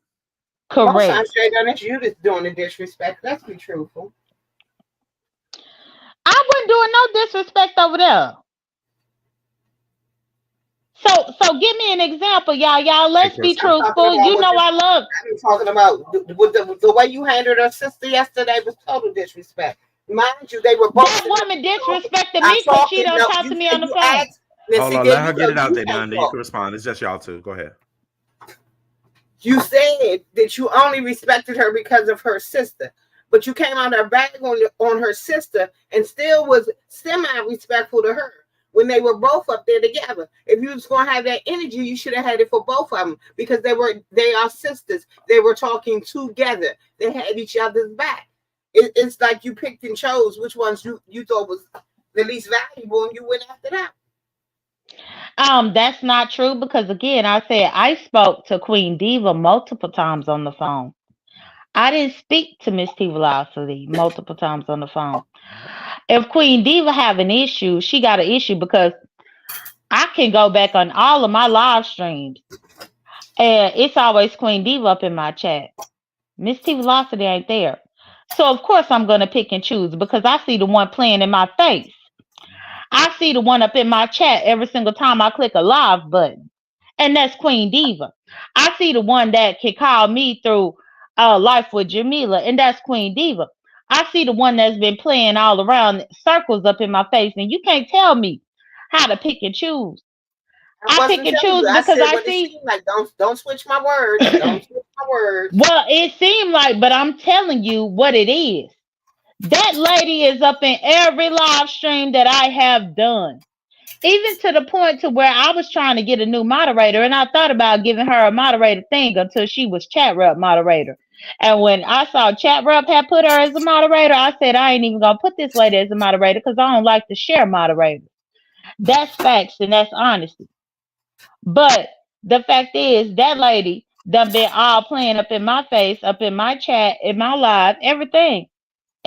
Most correct. times, Jay, it's you that's doing the disrespect. Let's be truthful. I wasn't doing no disrespect over there. So give me an example, y'all. Y'all, Hey, let's be Crystal. I'm talking truthful. about You what know you. I love. I'm talking about the way you handled her sister yesterday was total disrespect. Mind you, they were both That sitting up woman talking. disrespected I'm me because she talking. don't No, talk to you me said on the you phone. asked. Now Hold see, on, there let you her get go. it out You there, can't Don. Then you talk. can respond. It's just y'all two. Go ahead. You said that you only respected her because of her sister, but you came out her bag on her sister and still was semi-respectful to her when they were both up there together. If you was gonna have that energy, you should have had it for both of them because they are sisters. They were talking together. They had each other's back. It's like you picked and chose which ones you thought was the least valuable, and you went after that. That's not true because again, I said I spoke to Queen Diva multiple times on the phone. I didn't speak to Miss T Velocity multiple times on the phone. If Queen Diva have an issue, she got an issue because I can go back on all of my live streams and it's always Queen Diva up in my chat. Miss T Velocity ain't there. So of course I'm gonna pick and choose because I see the one playing in my face. I see the one up in my chat every single time I click a live button. And that's Queen Diva. I see the one that can call me through Life with Jamila, and that's Queen Diva. I see the one that's been playing all around circles up in my face, and you can't tell me how to pick and choose. I I pick wasn't and telling you. choose I because said I what it see. seemed like. Don't switch my words. Don't switch my words. Well, it seemed like, but I'm telling you what it is. That lady is up in every live stream that I have done. Even to the point to where I was trying to get a new moderator and I thought about giving her a moderator thing until she was chat rep moderator. And when I saw chat rep had put her as a moderator, I said I ain't even gonna put this lady as a moderator because I don't like to share moderators. That's facts and that's honesty. But the fact is that lady done been all playing up in my face, up in my chat, in my live, everything.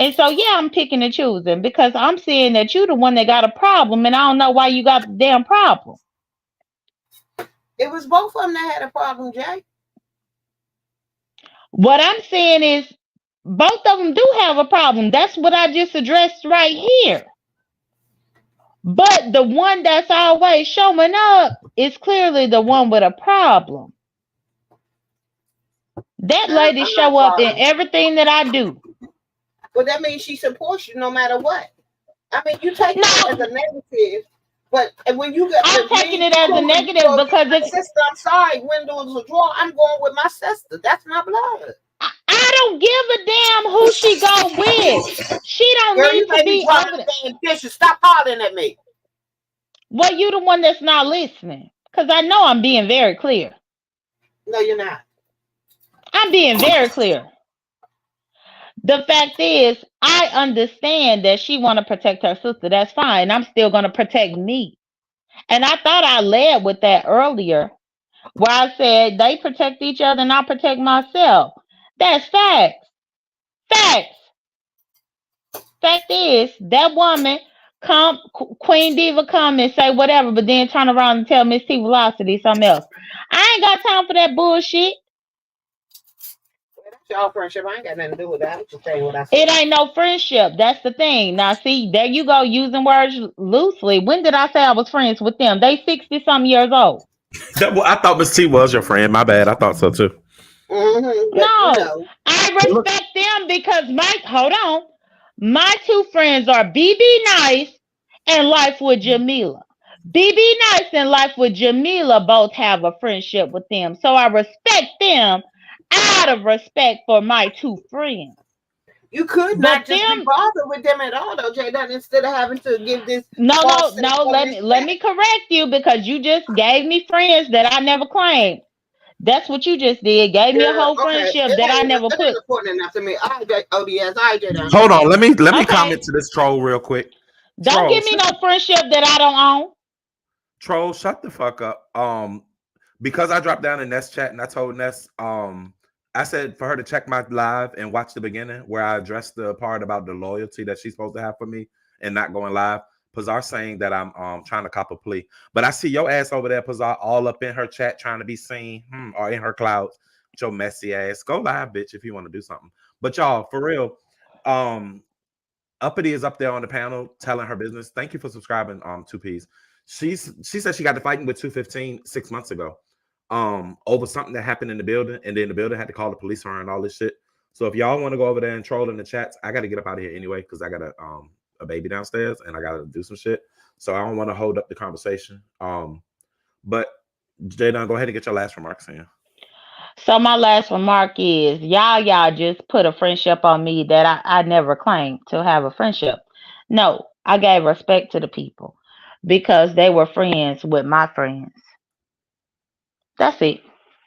And so yeah, I'm picking and choosing because I'm seeing that you the one that got a problem and I don't know why you got the damn problem. It was both of them that had a problem, Jay. What I'm saying is both of them do have a problem. That's what I just addressed right here. But the one that's always showing up is clearly the one with a problem. That lady I'm not show up in sorry. everything that I do. But that means she supports you no matter what. I mean, you taking it as No, a negative, but when you get I'm with taking me, it as a when you negative go get because my sister, I'm sorry, Gwendolyn's a draw. I'm going with my sister. That's my blood. I don't give a damn who she go with. She don't Girl, you need to made me be drop over the there. damn dishes. Stop hollering at me. Well, you the one that's not listening. Because I know I'm being very clear. No, you're not. I'm being very clear. The fact is, I understand that she want to protect her sister. That's fine. I'm still going to protect me. And I thought I led with that earlier, where I said they protect each other and I protect myself. That's facts. Facts. Fact is, that woman Queen Diva come and say whatever, but then turn around and tell Miss T Velocity something else. I ain't got time for that bullshit. Well, that's y'all friendship. I ain't got nothing to do with that. I'm just saying what I It said. ain't no friendship. That's the thing. Now, see, there you go, using words loosely. When did I say I was friends with them? They 60 some years old. Well, I thought Miss T was your friend. My bad. I thought so too. But you No, know, I But look, respect them because hold on, my two friends are BB Nice and Life with Jamila. BB Nice and Life with Jamila both have a friendship with them, so I respect them out of respect for my two friends. you could But not just be them, bothered with them at all, though, Jay. Instead of having to give this no, false no, sense no. of Let me respect. correct you because you just gave me friends that I never claimed. That's what you just did. Gave me a Girl, whole okay, friendship that I never it ain't put. important enough to me. All right, ODS, all right, Jay. hold on. Let me comment Okay, to this troll real quick. don't Troll, give me shut no the friendship that I don't own. troll, shut the fuck up. Because I dropped down in Ness chat and I told Ness, I said for her to check my live and watch the beginning where I addressed the part about the loyalty that she's supposed to have for me. and not going live. Pazar saying that I'm trying to cop a plea, but I see your ass over there, Pazar, all up in her chat trying to be seen, or in her clouds. With your messy ass, go live, bitch, if you want to do something. But y'all, for real, Uppity is up there on the panel telling her business. Thank you for subscribing, 2Ps. She said she got to fighting with 215 6 months ago, over something that happened in the building, and then the building had to call the police on her and all this shit. So if y'all want to go over there and troll in the chats, I got to get up out of here anyway because I got a baby downstairs and I got to do some shit. So I don't want to hold up the conversation. But Jadon, go ahead and get your last remarks in. So my last remark is y'all just put a friendship on me that I never claimed to have a friendship. No, I gave respect to the people because they were friends with my friends. That's it.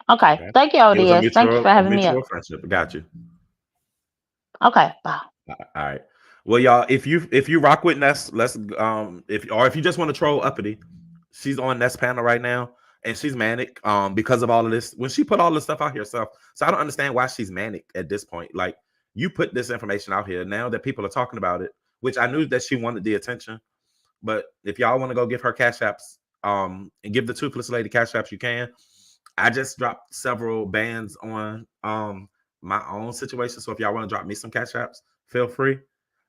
Okay. Okay. Thank you, It was a O.D.S. Thank you for having me up. mutual friendship. Got you. Okay, bye. All right. Well, y'all, if you rock with Ness, let's if you just want to troll Uppity, she's on Ness panel right now, and she's manic because of all of this. When she put all this stuff out here herself, so I don't understand why she's manic at this point. Like, you put this information out here now that people are talking about it, which I knew that she wanted the attention. But if y'all want to go give her cash apps, and give the toothless lady cash apps, you can. I just dropped several bans on my own situation. So if y'all want to drop me some cash apps, feel free.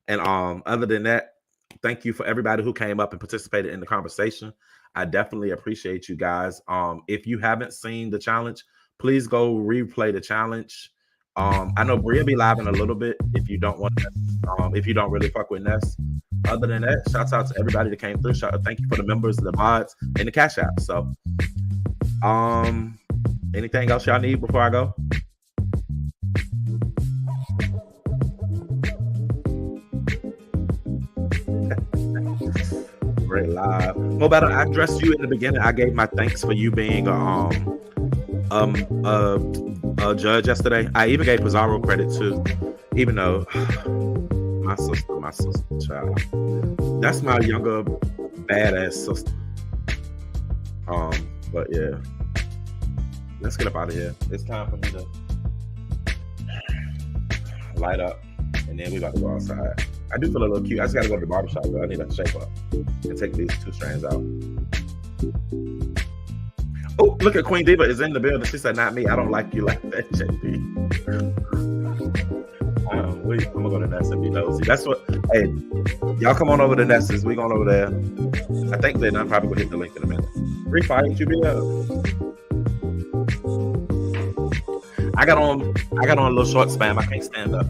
And other than that, thank you for everybody who came up and participated in the conversation. I definitely appreciate you guys. If you haven't seen the challenge, please go replay the challenge. I know Bria be live in a little bit if you don't want if you don't really fuck with Ness. Other than that, shouts out to everybody that came through. Thank you for the members, the mods, and the cash app. So anything else y'all need before I go? Great live. Mo Better, I addressed you in the beginning. I gave my thanks for you being a judge yesterday. I even gave Pizarro credit too, even though my sister, child. That's my younger badass sister. But yeah. Let's get up out of here. It's time for me to light up, and then we about to go outside. I do feel a little cute. I just gotta go to the barbershop though. I need to shape up and take these 2 strands out. Oh, look at Queen Diva is in the building. She said, "Not me. I don't like you like that, JP." I'm gonna go to Ness and be nosy. That's what. Hey, y'all come on over to Ness's. We going over there. I think they're not probably gonna hit the link in a minute. Free fire, you be up. I got on a little short spam. I can't stand up.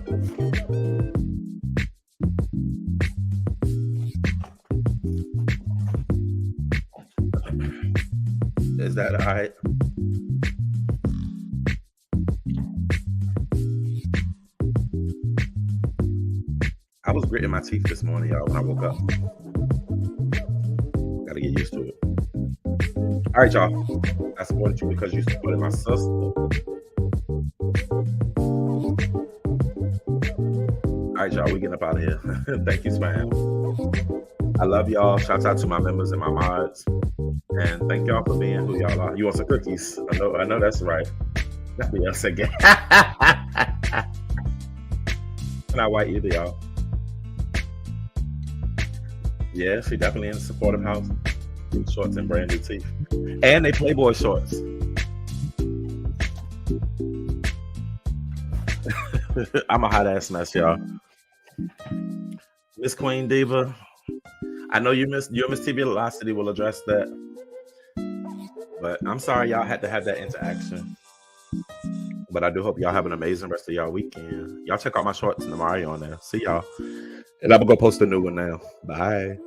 Is that all right? I was gritting my teeth this morning, y'all, when I woke up. Gotta get used to it. All right, y'all. I supported you because you supported my sister. All right, y'all, we getting up out of here. Thank you, Spam. I love y'all. Shout out to my members and my mods. And thank y'all for being who y'all are. You want some cookies? I know that's right. Not be us again. Not white either, y'all. Yeah, she definitely in the supportive house. New shorts and brand new teeth. And they Playboy shorts. I'm a hot ass mess, y'all. Miss Queen Diva, I know your Miss TV Velocity will address that, but I'm sorry y'all had to have that interaction. But I do hope y'all have an amazing rest of y'all weekend. Y'all check out my shorts and the Mario on there. See y'all. And I'm gonna go post a new one now. Bye.